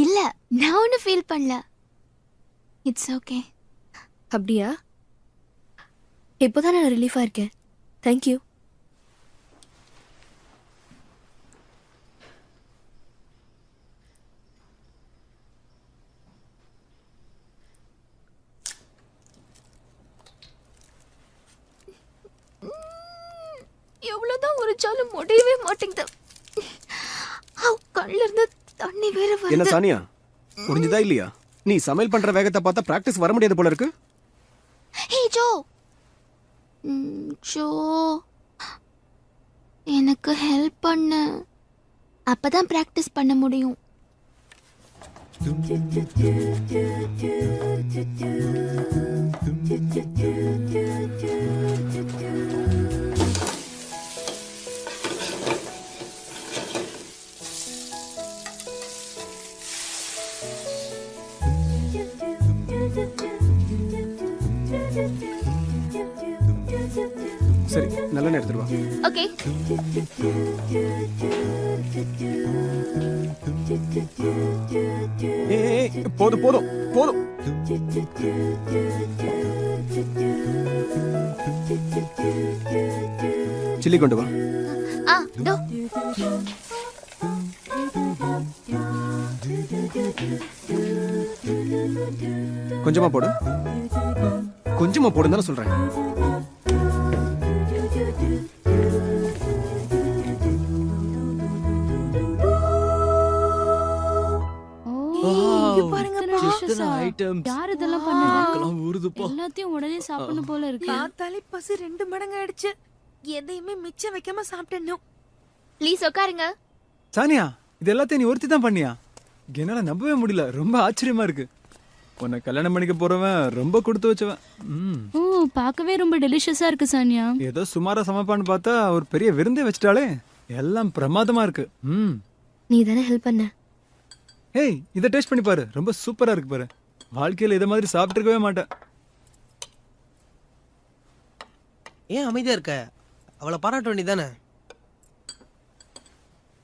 இல்ல, நான் ஒன்னும் ஃபீல் பண்ணல. It's okay. அப்படியா? இப்போதான் நான் ரிலீஃபா இருக்கேன். தேங்க்யூ. எவ்வளவுதான் உரிச்சாலும் முடியவே மாட்டேங்குது. கண்ணுல இருந்து தண்ணி வேற வருது. என்ன சானியா, முடிஞ்சதா இல்லையா? நீ சமையல் பண்ற வேகத்தை பார்த்தா பிராக்டிஸ் வர முடியாது போல இருக்கு. ஹே ஜோ, ஜோ எனக்கு ஹெல்ப் பண்ணு, அப்பதான் பிராக்டிஸ் பண்ண முடியும். சரி, நல்ல நேரம் எடுத்துட்டு வா. ஓகே. போதும் போதும் போதும். சில்லி கொண்டு வா. தோ. கொஞ்சமா போடு, கொஞ்சமா போடுன்னு தானே சொல்றேன். யார் இதெல்லாம் பண்ணா? எல்லாத்தையும் உடனே சாப்பிடணும் போல இருக்கு. பார்த்தாலே பசி 2 மடங்கு ஆயிடுச்சு. எதையுமே மிச்சம் வைக்காம சாப்பிட்டேன். ப்ளீஸ் உட்காருங்க. சானியா, இது எல்லாத்தையும் நீ ஒருத்தி தான் பண்ணியா? என்னால நம்பவே முடியல, ரொம்ப ஆச்சரியமா இருக்கு. உன்னை கல்யாணம் பண்ணிக்க போறவன் ரொம்ப கொடுத்து வச்சவன். ஓ, பார்க்கவே ரொம்ப டெலிஷியஸா இருக்கு சானியா. ஏதோ சுமாரா சமைப்பான்னு பார்த்தா ஒரு பெரிய விருந்தே வச்சிட்டாலே. எல்லாம் பிரமாதமா இருக்கு. நீ தானே ஹெல்ப் பண்ண. ஏய், இதை டேஸ்ட் பண்ணி பாரு, ரொம்ப சூப்பரா இருக்கு பாரு. வாழ்க்கையில இத மாதிரி சாப்பிட்டுருக்கவே மாட்டேன். ஏன் அமைதியா இருக்க? அவளை பாராட்ட வேண்டியதானே?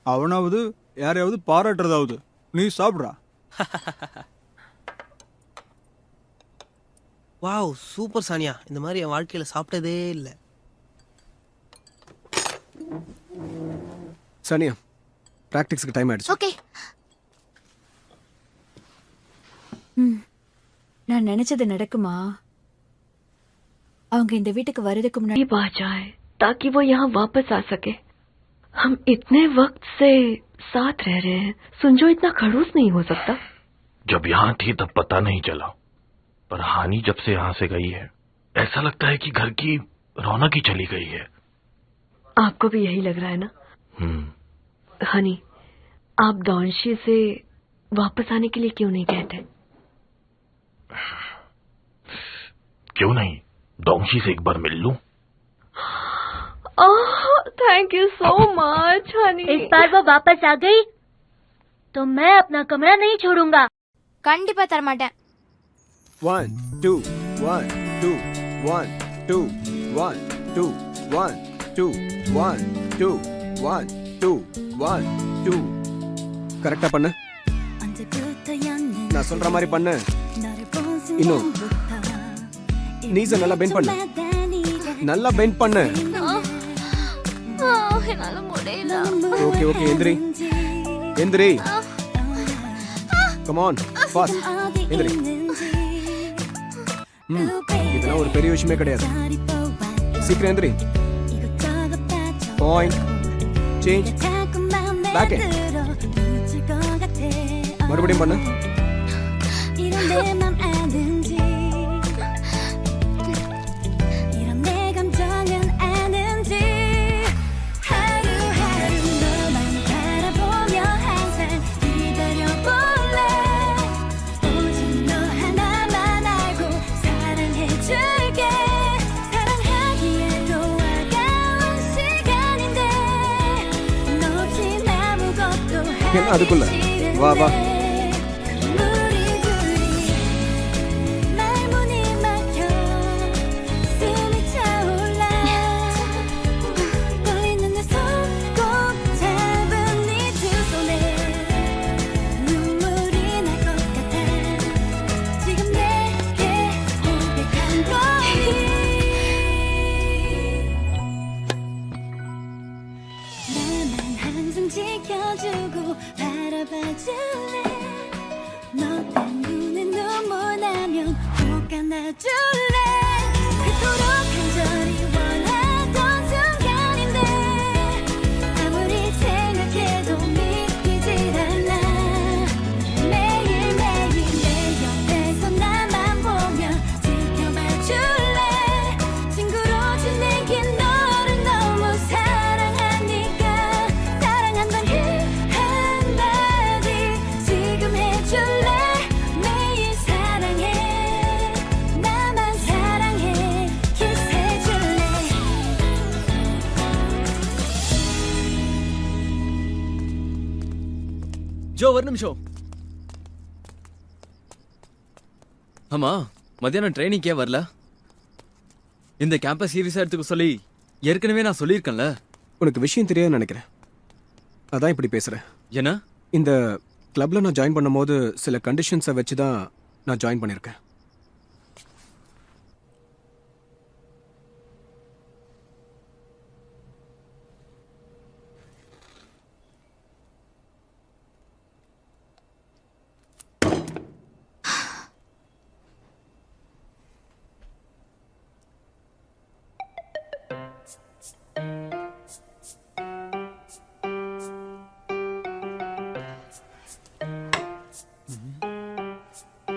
அவனாவது யாரையாவது பாராட்டுறதாவது, நீ சாப்பிடுறா. Wow, super Sania. இந்த மாதிரி என் வாழ்க்கையில சாப்பிட்டதே இல்லை. சானியா, பிராக்டிஸ்க்கு டைம் ஆயிடுச்சு. ஓகே. நான் நினைச்சது நடக்குமா? அவங்க இந்த வீட்டுக்கு வரதுக்கு முன்னாடி बात जाए ताकि वो यहाँ वापस आ सके. हम इतने वक्त से साथ रह रहे हैं, सुंजो इतना खड़ूस नहीं हो सकता. जब यहाँ थी तब पता नहीं चला, पर हानि जब से यहाँ से गई है ऐसा लगता है कि घर की रौनक ही चली गई है. आपको भी यही लग रहा है ना? हनी, आप दौंशी से वापस आने के लिए क्यों नहीं कहते? क्यों नहीं, डोंशी से एक बार मिल लूं. Thank you so much Honey. इस बार वो वापस आ गई तो मैं अपना कमरा नहीं छोड़ूंगा. கண்டிப்பா தர மாட்டேன். 1 2 1 2 1 2 1 2 1 2 1 2 1 2 1 2. கரெக்டா பண்ணு. நான் சொல்ற மாதிரி பண்ணு. இன்னும் நீஸ நல்லா பெண்ட் பண்ணு. நல்லா பெண்ட் பண்ணு. என்னால முடியல. ஓகே ஓகே, எந்திரி எந்திரி. கம் ஆன், ஃபாஸ்ட் எந்திரி. இதெல்லாம் ஒரு பெரிய விஷயமே கிடையாது. சீக்கிரம் எந்திரி. Point change back. மறுபடியும் பண்ணு. என்ன அதுக்குள்ள வா வா ஜோ ஒரு நிமிஷம். ஆமா, மத்தியானம் ட்ரைனிங்கே வரல. இந்த கேம்பஸ் சீரியஸா எடுத்துக்க சொல்லி ஏற்கனவே நான் சொல்லியிருக்கேன்ல. உனக்கு விஷயம் தெரியாதுன்னு நினைக்கிறேன், அதான் இப்படி பேசுறேன். என்ன? இந்த கிளப்ல நான் ஜாயின் பண்ணும்போது சில கண்டிஷன்ஸை வச்சு தான் நான் ஜாயின் பண்ணியிருக்கேன்.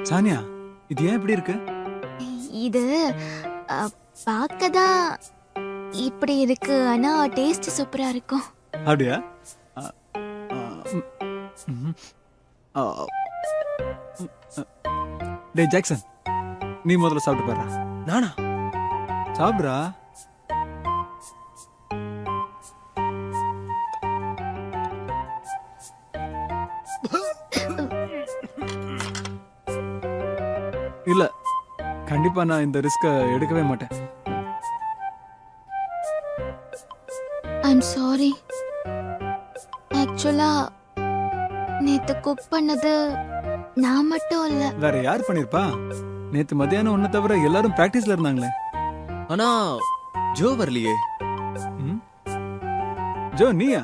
சானியா, இது ஏன் இப்படி இருக்கு? இது பார்க்கதான் இப்படி இருக்கு, ஆனா டேஸ்ட் சூப்பரா இருக்கும். அப்படியா? டே ஜாக்சன், நீ முதல்ல சாப்பிட்டு பாரு. நானா? சாப்பிடுறா. இல்ல, கண்டிப்பா நான் இந்த ரிஸ்க எடுக்கவே மாட்டேன். I'm sorry. ஆக்சுவலா நேத்து குக் பண்ணது நான் மட்டும் இல்ல. வேற யார் பண்ணிருப்பா? நேத்து மத்தியானம் ஒன்ன தவிர எல்லாரும் பிராக்டிஸ்ல இருந்தாங்களே. ஆனா ஜோ வரலையே. ஜோ நீயா?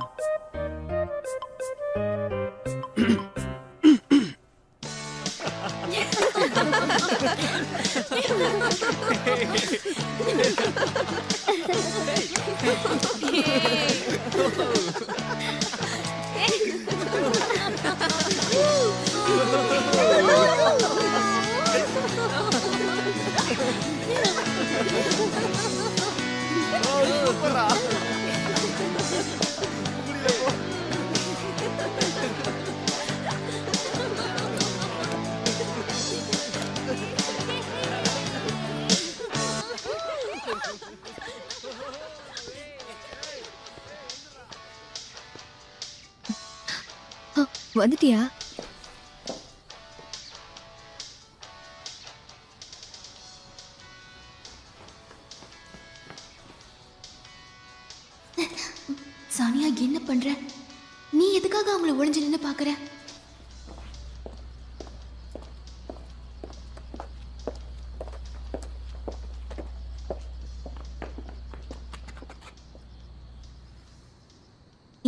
வந்துட்டியா? சானியா, என்ன பண்ற? நீ எதுக்காக அவங்கள ஒளிஞ்சு நின்னு பாக்குற?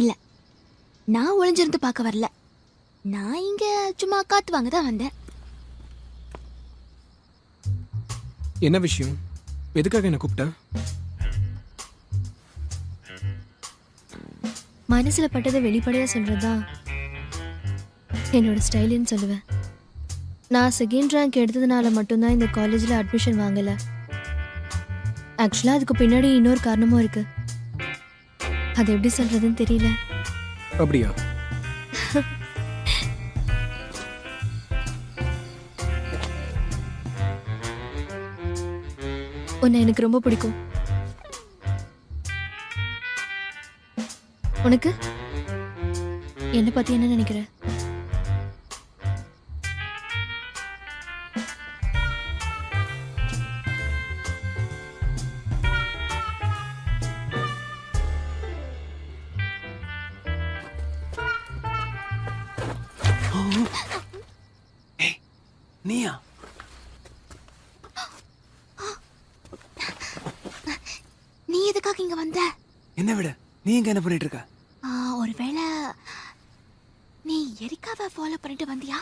இல்ல, நான் ஒளிஞ்சிருந்து பார்க்க வரல. நான் இங்க சும்மா காத்து வாங்க தான் வந்தேன். என்ன விஷயம்? எதுக்காக என்ன கூப்பிட்ட? மனசுல பட்டதை வெளிப்படையா சொல்றதுதான் என்னோட ஸ்டைலுன்னு சொல்லுவேன். நான் செகண்ட் ரேங்க் எடுத்ததுனால மட்டும்தான் இந்த காலேஜில் அட்மிஷன் வாங்கல. ஆக்சுவலா அதுக்கு பின்னாடி இன்னொரு காரணமும் இருக்கு. அது எப்படி சொல்றதுன்னு தெரியல. அப்படியா? உன்னை எனக்கு ரொம்ப பிடிக்கும். உனக்கு? என்ன பத்தி என்ன நினைக்கிற? நீயா? நீ எதுக்காக இங்க வந்த? என்ன விட நீ இங்க என்ன பண்ணிட்டு இருக்க? ஒருவேளை நீ எரிக்காவை ஃபாலோ பண்ணிட்டு வந்தியா?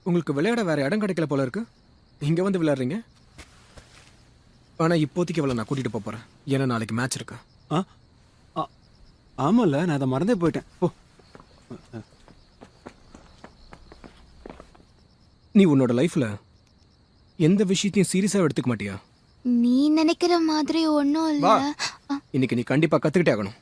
உங்களுக்கு விளையாட வேற இடம் கிடைக்கல போல இருக்கு. இங்க வந்து விளையாடுறீங்க. ஆனா இப்போதைக்கு அவளை நான் கூட்டிட்டு போறேன். ஏன்னா நாளைக்கு மேட்ச் இருக்கு. ஆமால, நான் அதை மறந்தே போயிட்டேன். ஓ, நீ உன்னோட லைஃப்ல எந்த விஷயத்தையும் சீரியஸா எடுத்துக்க மாட்டியா? நீ நினைக்கிற மாதிரி ஒன்னும் இல்ல. இன்னைக்கு நீ கண்டிப்பா கத்துக்கிட்டே ஆகணும்.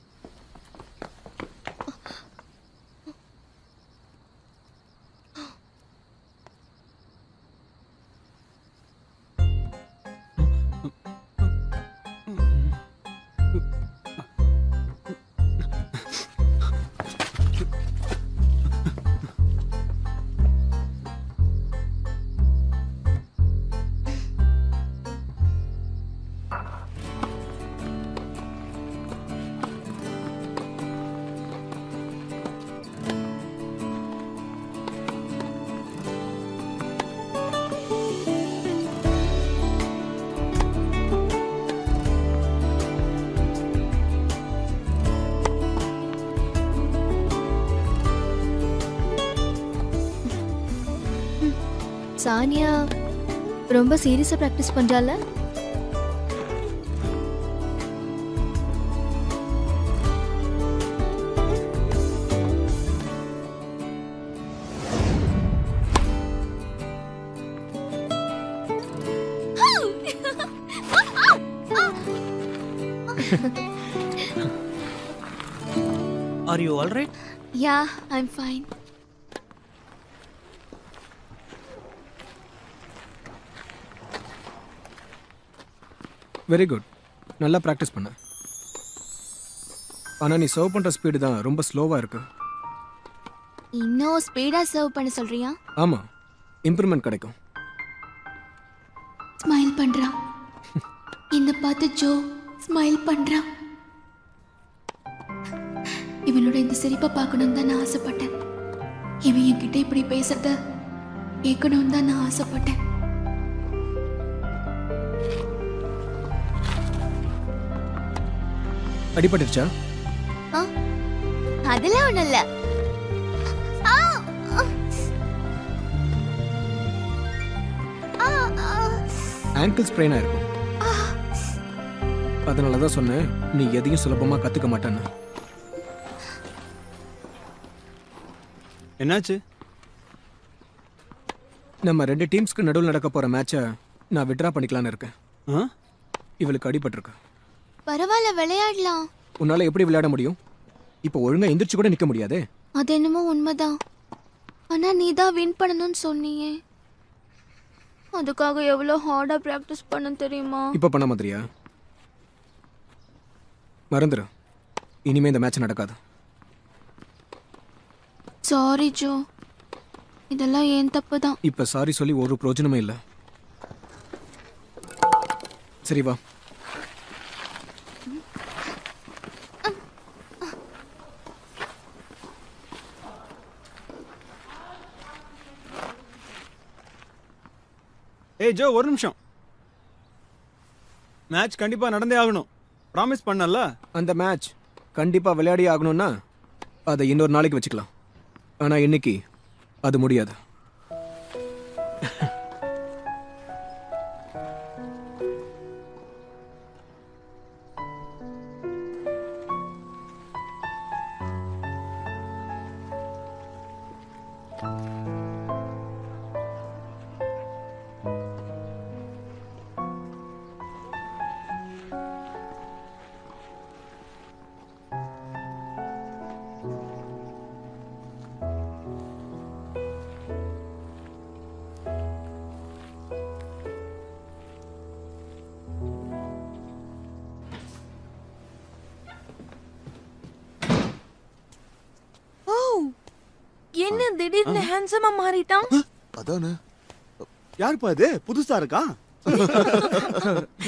சானியா ரொம்ப சீரியஸா பிராக்டிஸ் பண்றால? Are you all right? Yeah, I'm fine. Very good. நல்லா ப்ராக்டிஸ் பண்ண. ஆனா நீ சர்வ் பண்ற ஸ்பீடு தான் ரொம்ப ஸ்லோவா இருக்கு. இன்னும் ஸ்பீடா சர்வ் பண்ண சொல்றியா? ஆமா, இம்ப்ரூவ்மெண்ட் கிடைக்கும். ஸ்மைல் பண்றா. என்ன பார்த்து ஜோ ஸ்மைல் பண்றா. இவனோட இந்த சிரிப்பை பார்க்கணும்னு தான் நான் ஆசைப்பட்டேன். இவன் என்கிட்ட இப்படி பேசுறத கேட்கணும்னு தான் நான் ஆசைப்பட்டேன். அடிபட்டுருச்சா? அதெல்லாம் ஒண்ணும் இல்ல. ஆங்கிள் ஸ்ப்ரெயினா இருக்கும். அதனால தான் சொன்னேன் நீ எதையும் சுலபமா கத்துக்க மாட்டேன்னு. என்னாச்சு? நம்ம ரெண்டு டீம்ஸ்க்கு நடுவில் நடக்க போற மேட்சை நான் விட்ரா பண்ணிக்கலான்னு இருக்கேன். இவளுக்கு அடிபட்டிருக்கு. பரவாயில்ல, விளையாடலாம். உன்னால எப்படி விளையாட முடியும்? இப்போ ஒழுங்கா எந்திரிச்சு கூட நிக்க முடியாதே. அது என்னமோ உண்மைதான். ஆனா நீ தான் வின் பண்ணணும்னு சொன்னீங்க. அதுக்காக எவ்வளவு ஹார்டா பிராக்டிஸ் பண்ண தெரியுமா? இப்ப பண்ண மாதிரியா? மறந்துரு, இனிமே இந்த மேட்ச் நடக்காது. சாரி ஜோ, இதெல்லாம் ஏன் தப்பு தான். இப்ப சாரி சொல்லி ஒரு பிரயோஜனமே இல்லை. சரி வா. ஏய் ஜோ, ஒரு நிமிஷம். மேட்ச் கண்டிப்பா நடந்தே ஆகணும். ப்ராமிஸ் பண்ணல? அந்த மேட்ச் கண்டிப்பா விளையாடி ஆகணும்னா அதை இன்னொரு நாளைக்கு வச்சுக்கலாம். ஆனா இன்னைக்கு அது முடியாது. ஓ, என்ன திடீர்னு ஹேண்ட்ஸமா மாறிட்டான்? அதானே. யாருப்பா இது? புதுசா இருக்கா?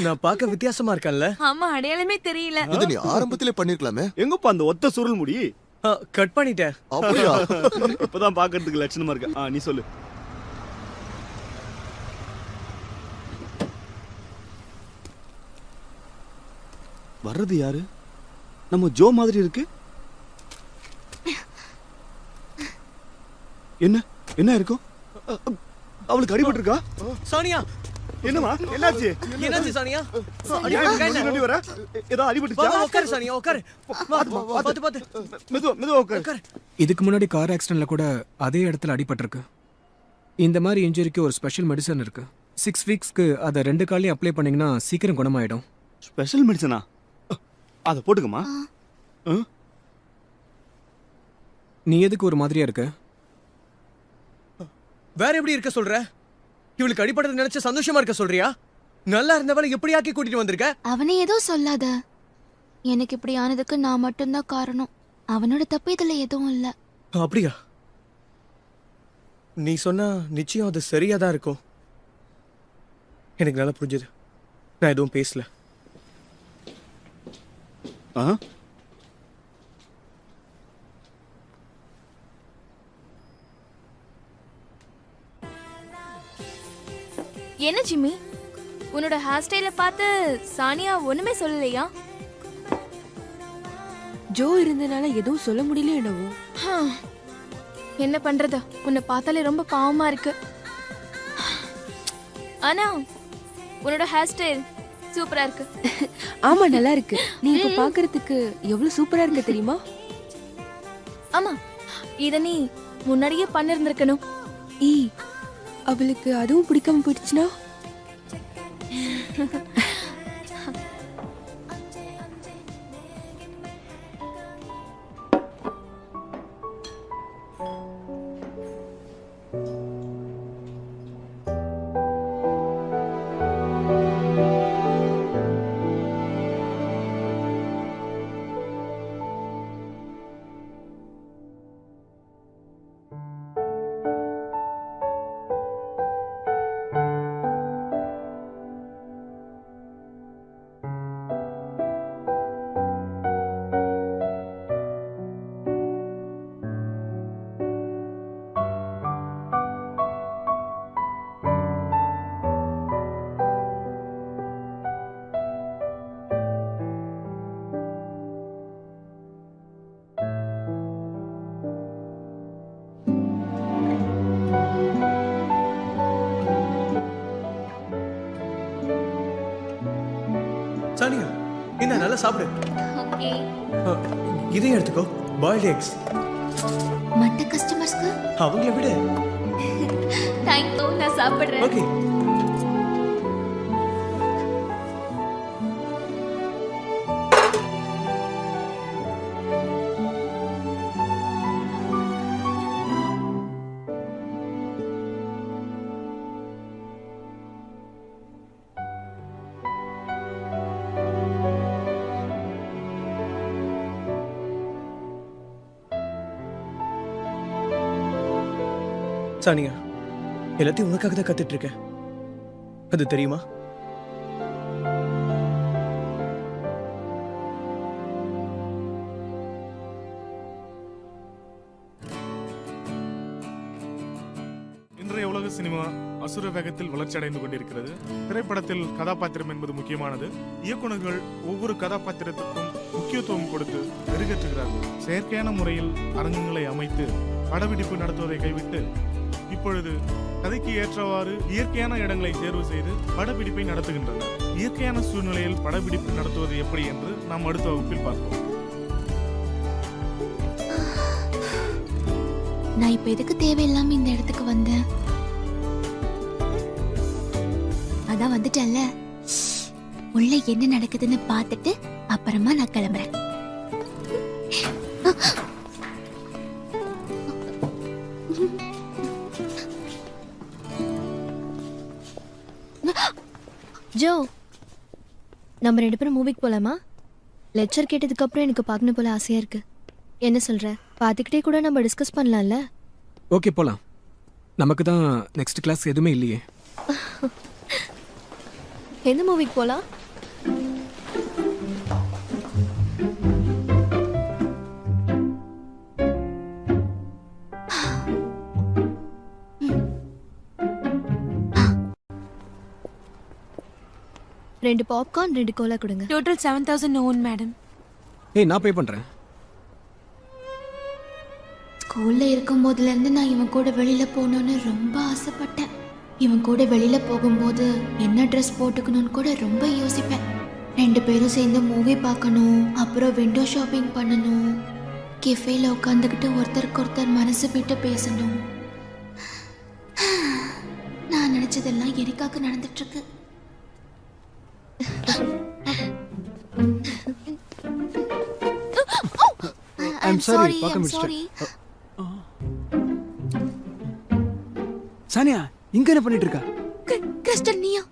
நான் பார்க்க வித்தியாசமா இருக்கேன்ல? ஆமா, அடையாளமே தெரியல. இது நீ ஆரம்பத்திலே பண்ணிருக்கலாமே. எங்கப்பா அந்த ஒத்த சுருள் முடி? கட் பண்ணிட்டேன். அப்படியா? இப்பதான் பாக்குறதுக்கு லட்சணமா இருக்கு. நீ சொல்லு. வர்றது யாரு? நம்ம ஜோ மாதிரி இருக்கு. என்ன என்ன இருக்கும்? அவளுக்கு அடிபட்டு இருக்கா? சானியா, என்னமா என்னாச்சு? என்னாச்சு சானியா? அடிபட்டு வர ஏதோ அடிபட்டுச்சா? உட்காரு சானியா, உட்காரு. பாத்து மெதுவா உட்காரு. இதுக்கு முன்னாடி கார் ஆக்சிடென்ட்ல கூட அதே இடத்துல அடிபட்டிருக்கு. இந்த மாதிரி இன்ஜுரிக்கு ஒரு ஸ்பெஷல் மெடிசன் இருக்கு. 6 வீக்ஸ்க்கு அதை 2 காலையும் அப்ளை பண்ணீங்கன்னா சீக்கிரம் குணமாயிடும். ஸ்பெஷல் மெடிசனா? அதை போட்டுக்கமா. நீ எதுக்கு ஒரு மாதிரியா இருக்க? வேற எப்படி இருக்க சொல்ற? இவளுக்கு அடிபட்டது நினைச்சு சந்தோஷமா இருக்க சொல்றியா? நல்லா இருந்தவளை எப்படி ஆக்கி கூட்டிட்டு வந்திருக்க? அவனை ஏதோ சொல்லாத. எனக்கு இப்படி ஆனதுக்கு நான் மட்டும்தான் காரணம். அவனோட தப்பு இதுல எதுவும் இல்ல. அப்படியா? நீ சொன்னா நிச்சயம் அது சரியா தான் இருக்கும். எனக்கு நல்லா புரிஞ்சது. நான் எதுவும் பேசல. என்ன ஜிம்மி, உன்னோட ஹேர் ஸ்டைல பார்த்து சானியா ஒண்ணுமே சொல்லலையா? ஜோ இருந்தனால எதுவும் சொல்ல முடியல என்னவோ. என்ன பண்றது, உன்னை பார்த்தாலே ரொம்ப பாவமா இருக்கு. ஆனா உன்னோட ஹேர் ஸ்டைல் சூப்பரா இருக்கு. ஆமா, நல்லா இருக்கு. நீ இப்ப பாக்குறதுக்கு எவ்வளவு சூப்பரா இருக்கு தெரியுமா? ஆமா, இத நீ முன்னாடியே பண்ணிருந்திருக்கணும். அவளுக்கு அதுவும் பிடிக்காம போயிடுச்சுனா? சானியா, என்ன நல்லா சாப்பிடு. இதையும் எடுத்துக்கோ. Boiled X. மற்ற கஸ்டமர்ஸ்க்கு அவங்கள விட. தேங்க்யூ, நான் சாப்பிடுறேன். ஓகே. சானியா, எல்லாத்தையும் உனக்காக தான் கத்துட்டு இருக்கேன். அது தெரியுமா? இன்றைய உலக சினிமா அசுர வேகத்தில் வளர்ச்சி அடைந்து கொண்டிருக்கிறது. திரைப்படத்தில் கதாபாத்திரம் என்பது முக்கியமானது. இயக்குநர்கள் ஒவ்வொரு கதாபாத்திரத்துக்கும் முக்கியத்துவம் கொடுத்து மெருகேற்றுகிறார்கள். செயற்கையான முறையில் அரங்கங்களை அமைத்து படப்பிடிப்பு நடத்துவதை கைவிட்டு இப்பொழுது கதைக்கு ஏற்றவாறு இயற்கையான இடங்களை தேர்வு செய்து படப்பிடிப்பை நடத்துகின்றனர். இயற்கையான சூழ்நிலையில் படப்பிடிப்பு நடத்துவது எப்படி என்று நாம் அடுத்த வகுப்பில் பார்ப்போம். நான் இப்ப எதுக்கு தேவையில்லாம இந்த இடத்துக்கு வந்தேன்? அதான் வந்துட்டேன்ல, உள்ள என்ன நடக்குதுன்னு பார்த்துட்டு அப்புறமா நான் கிளம்புறேன். ஜோ, நம்ம 2 பேரும் மூவிக்கு போலாமா? லெக்சர் கேட்டதுக்கு அப்புறம் எனக்கு பார்க்கணும் போல ஆசையா இருக்கு. என்ன சொல்ற? பார்த்துக்கிட்டே கூட நம்ம டிஸ்கஸ் பண்ணலாம்ல? ஓகே போலாம். நமக்கு தான் நெக்ஸ்ட் கிளாஸ் எதுவுமே இல்லையே. எந்த மூவிக்கு போலாம்? ரெண்டு பாப்கார்ன் 2 கோலா கொடுங்க. Total 7000 own madam. ஏய் நான் பே பண்றேன். ஸ்கூல்ல இருக்கும் போதுல இருந்து நான் இவன் கூட வெளியில போகணும்னு ரொம்ப ஆசைப்பட்டேன். இவன் கூட வெளியில போகும்போது என்ன ட்ரெஸ் போட்டுக்கணும்னு கூட ரொம்ப யோசிப்பேன். 2 பேரும் சேர்ந்து மூவி பார்க்கணும், அப்புறம் விண்டோ ஷாப்பிங் பண்ணணும், கெஃபேல உட்காந்துக்கிட்டு ஒருத்தருக்கு ஒருத்தர் மனசு விட்டு பேசணும். நான் நினைச்சதெல்லாம் எரிக்காக நடந்துட்டு இருக்கு. I'm sorry, பார்க்க முடிச்சிட்டேன். சானியா, இங்க என்ன பண்ணிட்டு இருக்க? கிறிஸ்டல் நீயா?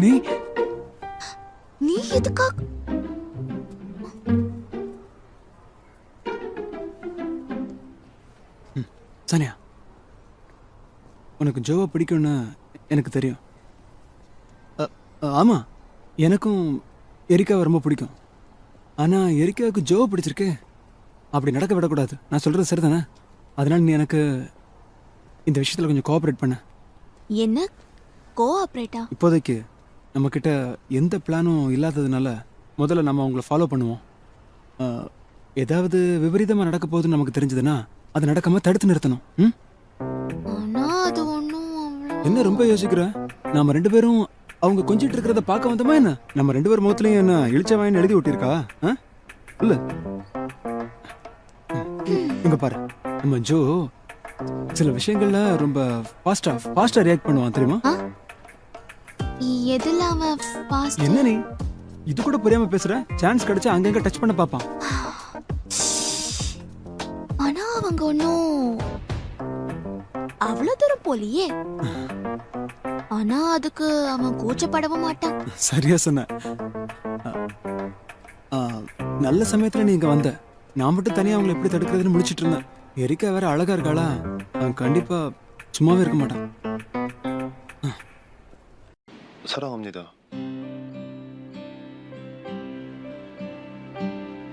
நீ நீ எதுக்கா? சானியா, உனக்கு ஜோவை பிடிக்கும்னு எனக்கு தெரியும். ஆமா, எனக்கும் எரிக்காவை ரொம்ப பிடிக்கும். ஆனா எரிக்காவுக்கு ஜோவை பிடிச்சிருக்கு. அப்படி நடக்க விடக்கூடாது. நான் சொல்றது சரிதானே? அதனால நீ எனக்கு இந்த விஷயத்துல கொஞ்சம் கோஆபரேட் பண்ண. என்ன கோஆபரேட்டா? இப்போதைக்கு நம்ம கிட்ட எந்த பிளானும் இல்லாததுனால முதல்ல நம்ம அவங்கள ஃபாலோ பண்ணுவோம். ஏதாவது விபரீதமா நடக்க போகுதுன்னு நமக்கு தெரிஞ்சதுன்னா அது நடக்காம தடுத்து நிறுத்தணும். ஆனா அது ஒண்ணும் என்ன ரொம்ப யோசிக்கிற? நாம 2 பேரும் அவங்க கொஞ்சிட்டு இருக்கிறத பார்க்க வந்தோமா என்ன? நம்ம 2 பேர் முகத்துலயும் என்ன இழிச்ச வாயின்னு எழுதி ஒட்டியிருக்கா? இல்ல, இங்க பாரு, நம்ம ஜோ சில விஷயங்கள்ல ரொம்ப ஃபாஸ்டா ரியாக்ட் பண்ணுவான் தெரியுமா? எதுல அவன் ஃபாஸ்ட்? என்ன நீ இது கூட புரியாம பேசுற? சான்ஸ் கிடைச்சா அங்கங்க டச் பண்ண பாப்பான். ஆனா அவங்க ஒன்னும் அவ்வளவு தூரம் போலியே. ஆனா அதுக்கு அவன் கூச்சப்படவும் மாட்டான். சரியா சொன்ன. நல்ல சமயத்துல நீ இங்க வந்த. நான் மட்டும் தனியா அவங்களை எப்படி தடுக்கிறதுன்னு முடிச்சிட்டு இருந்தேன். எரிக்கா வேற அழகா இருக்காளா? அவன் கண்டிப்பா சும்மாவே இருக்க மாட்டான். 사랑합니다.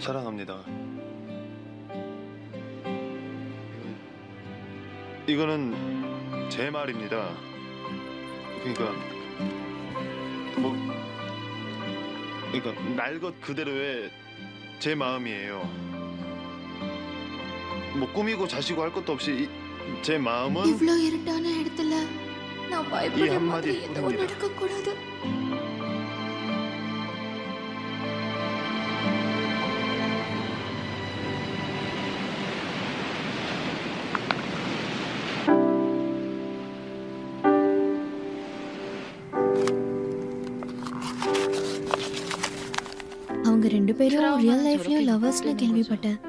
사랑합니다. 이거는 제 말입니다. 그러니까 날 것 그대로의 제 마음이에요. 꾸미고 자시고 할 것도 없이 제 마음은 இவ்ளோ இருட்டான இடத்துல நான் பயப்படுற மாதிரி எதுவும் நடக்க கூடாது. அவங்க 2 பேரும் ரியல் லைஃப்லயும் லவர்ஸ்னு கேள்விப்பட்டேன்.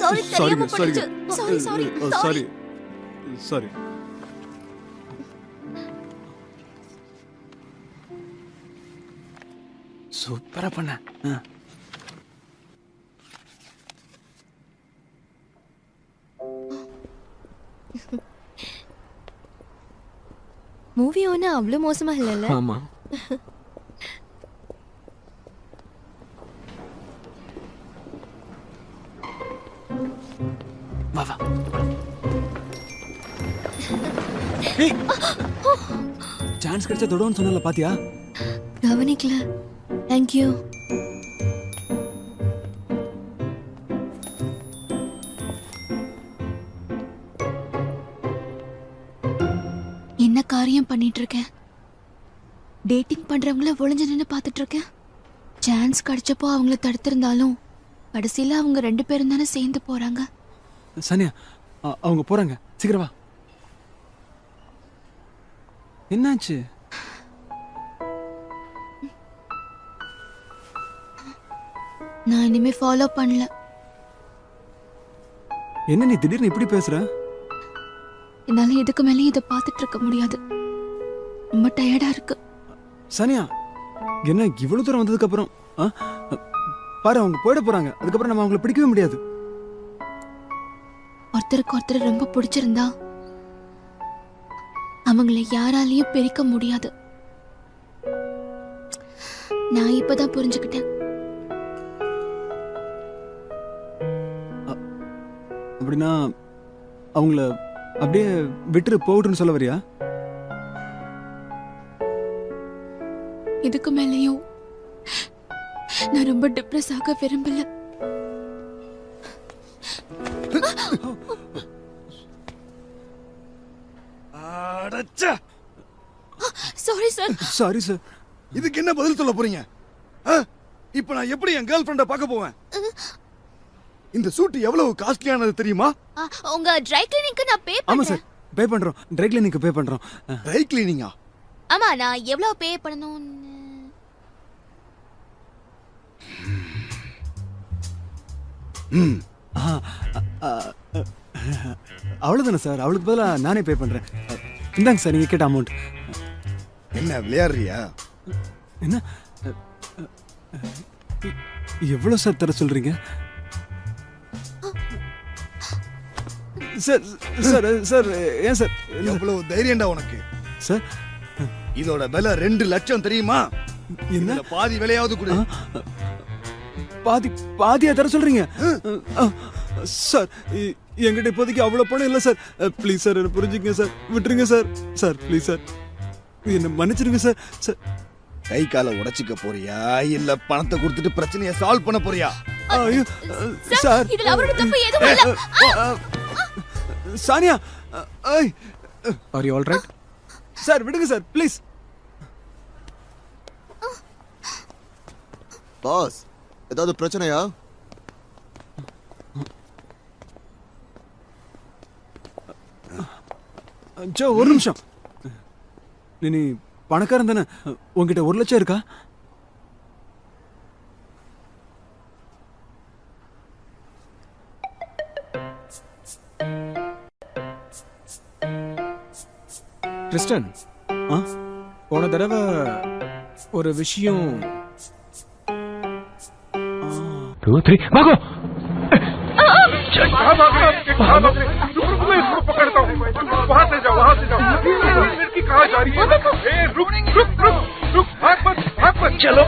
சாரி தெரியாம பண்ணிச்சு. சாரி. சூப்பரா பண்ண. மூவி ஒன்னும் அவ்வளவு மோசமா இல்லைல்ல? ஆமா. வா. சான்ஸ் கிடைச்சா தொடவுன்னு சொன்னல பாத்தியா? கவனிக்கல. Thank you. என்ன காரியம் பண்ணிட்டு இருக்கேன்? டேட்டிங் பண்றவங்கள ஒளிஞ்சு நின்னு பார்த்துட்டு இருக்கேன். சான்ஸ் கிடைச்சப்போ அவங்கள தடுத்திருந்தாலும் கடைசியில அவங்க 2 பேரும் தானே சேர்ந்து போறாங்க. சானியா அவங்க போறாங்க, சீக்கிரம் வா. என்னாச்சு? நான் இனிமே ஃபாலோ பண்ணல. என்ன நீ திடீர்னு இப்படி பேசுற? என்னால இதுக்கு மேலே இதை பார்த்துட்டு இருக்க முடியாது. ரொம்ப டயர்டா இருக்கு. சானியா என்ன இவ்வளவு தூரம் வந்ததுக்கு அப்புறம் பாரு அவங்க போயிட போறாங்க. அதுக்கப்புறம் நம்ம அவங்களை பிடிக்கவே முடியாது. ஒருத்தருக்கு ஒருத்தர் ரொம்ப பிடிச்சிருந்தா அவங்களை யாராலையும் பிரிக்க முடியாது. நான் இப்பதான் புரிஞ்சுக்கிட்டேன். அப்படின்னா அவங்கள அப்படியே விட்டுரு போகட்டுன்னு சொல்ல வரியா? இதுக்கு மேலேயும் நான் ரொம்ப டிப்ரெஸ் ஆக விரும்பல. Sorry sir. Sorry sir. இதுக்கு என்ன பதில் சொல்ல போறீங்க? இப்ப நான் எப்படி என் கேர்ள் ஃப்ரெண்ட பார்க்க போவேன்? இந்த சூட் எவ்வளவு காஸ்ட்லியானது தெரியுமா? உங்க ட்ரை கிளீனிங்க்கு நான் பே பண்றேன். ஆமா சார், பே பண்றோம். ட்ரை கிளீனிங்க்கு பே பண்றோம். ட்ரை கிளீனிங்கா? ஆமா, நான் எவ்வளவு பே பண்ணனும்? அவ்வளவுதானே சார். அவளுக்கு பதிலா நானே பே பண்றேன். இந்தாங்க சார் நீங்க கேட்ட அமௌண்ட். என்ன விளையாடுறியா? என்ன எவ்வளவு சார் தர சொல்றீங்க? சார் சார் சார் ஏன் சார் எவ்வளவு தைரியம்டா உனக்கு? சார் இதோட விலை 2 லட்சம் தெரியுமா? என்ன பாதி விலையாவது கொடு. பாதியா தர சொல்றீங்க? சார் என்கிட்ட இப்போதைக்கு அவ்வளவு பணம் இல்ல சார். ப்ளீஸ் சார் என்ன புரிஞ்சுங்க சார். விட்டுருங்க சார். சார் ப்ளீஸ் சார் என்ன மன்னிச்சிருங்க சார். சார் கை காலை உடைச்சிக்க போறியா இல்ல பணத்தை கொடுத்துட்டு பிரச்சனையை சால்வ் பண்ண போறியா? ஐயோ சார் இதுல அவரோட தப்பு எதுவும் இல்ல. Sania are you all right? Sir விடுங்க சார் ப்ளீஸ். பாஸ் ஏதாவது பிரச்சனையா? ஜோ ஒரு நிமிஷம். நீ பணக்காரன் தானே? உங்ககிட்ட 1 லட்சம் இருக்கா? கிறிஸ்டன், போன தடவை ஒரு விஷயம் 2 3 भागो। पकड़ता हूँ, वहाँ से जाओ, वहाँ से जाओ। लड़की कहाँ जा रही है? रुक रुक रुक रुक, भाग मत, चलो।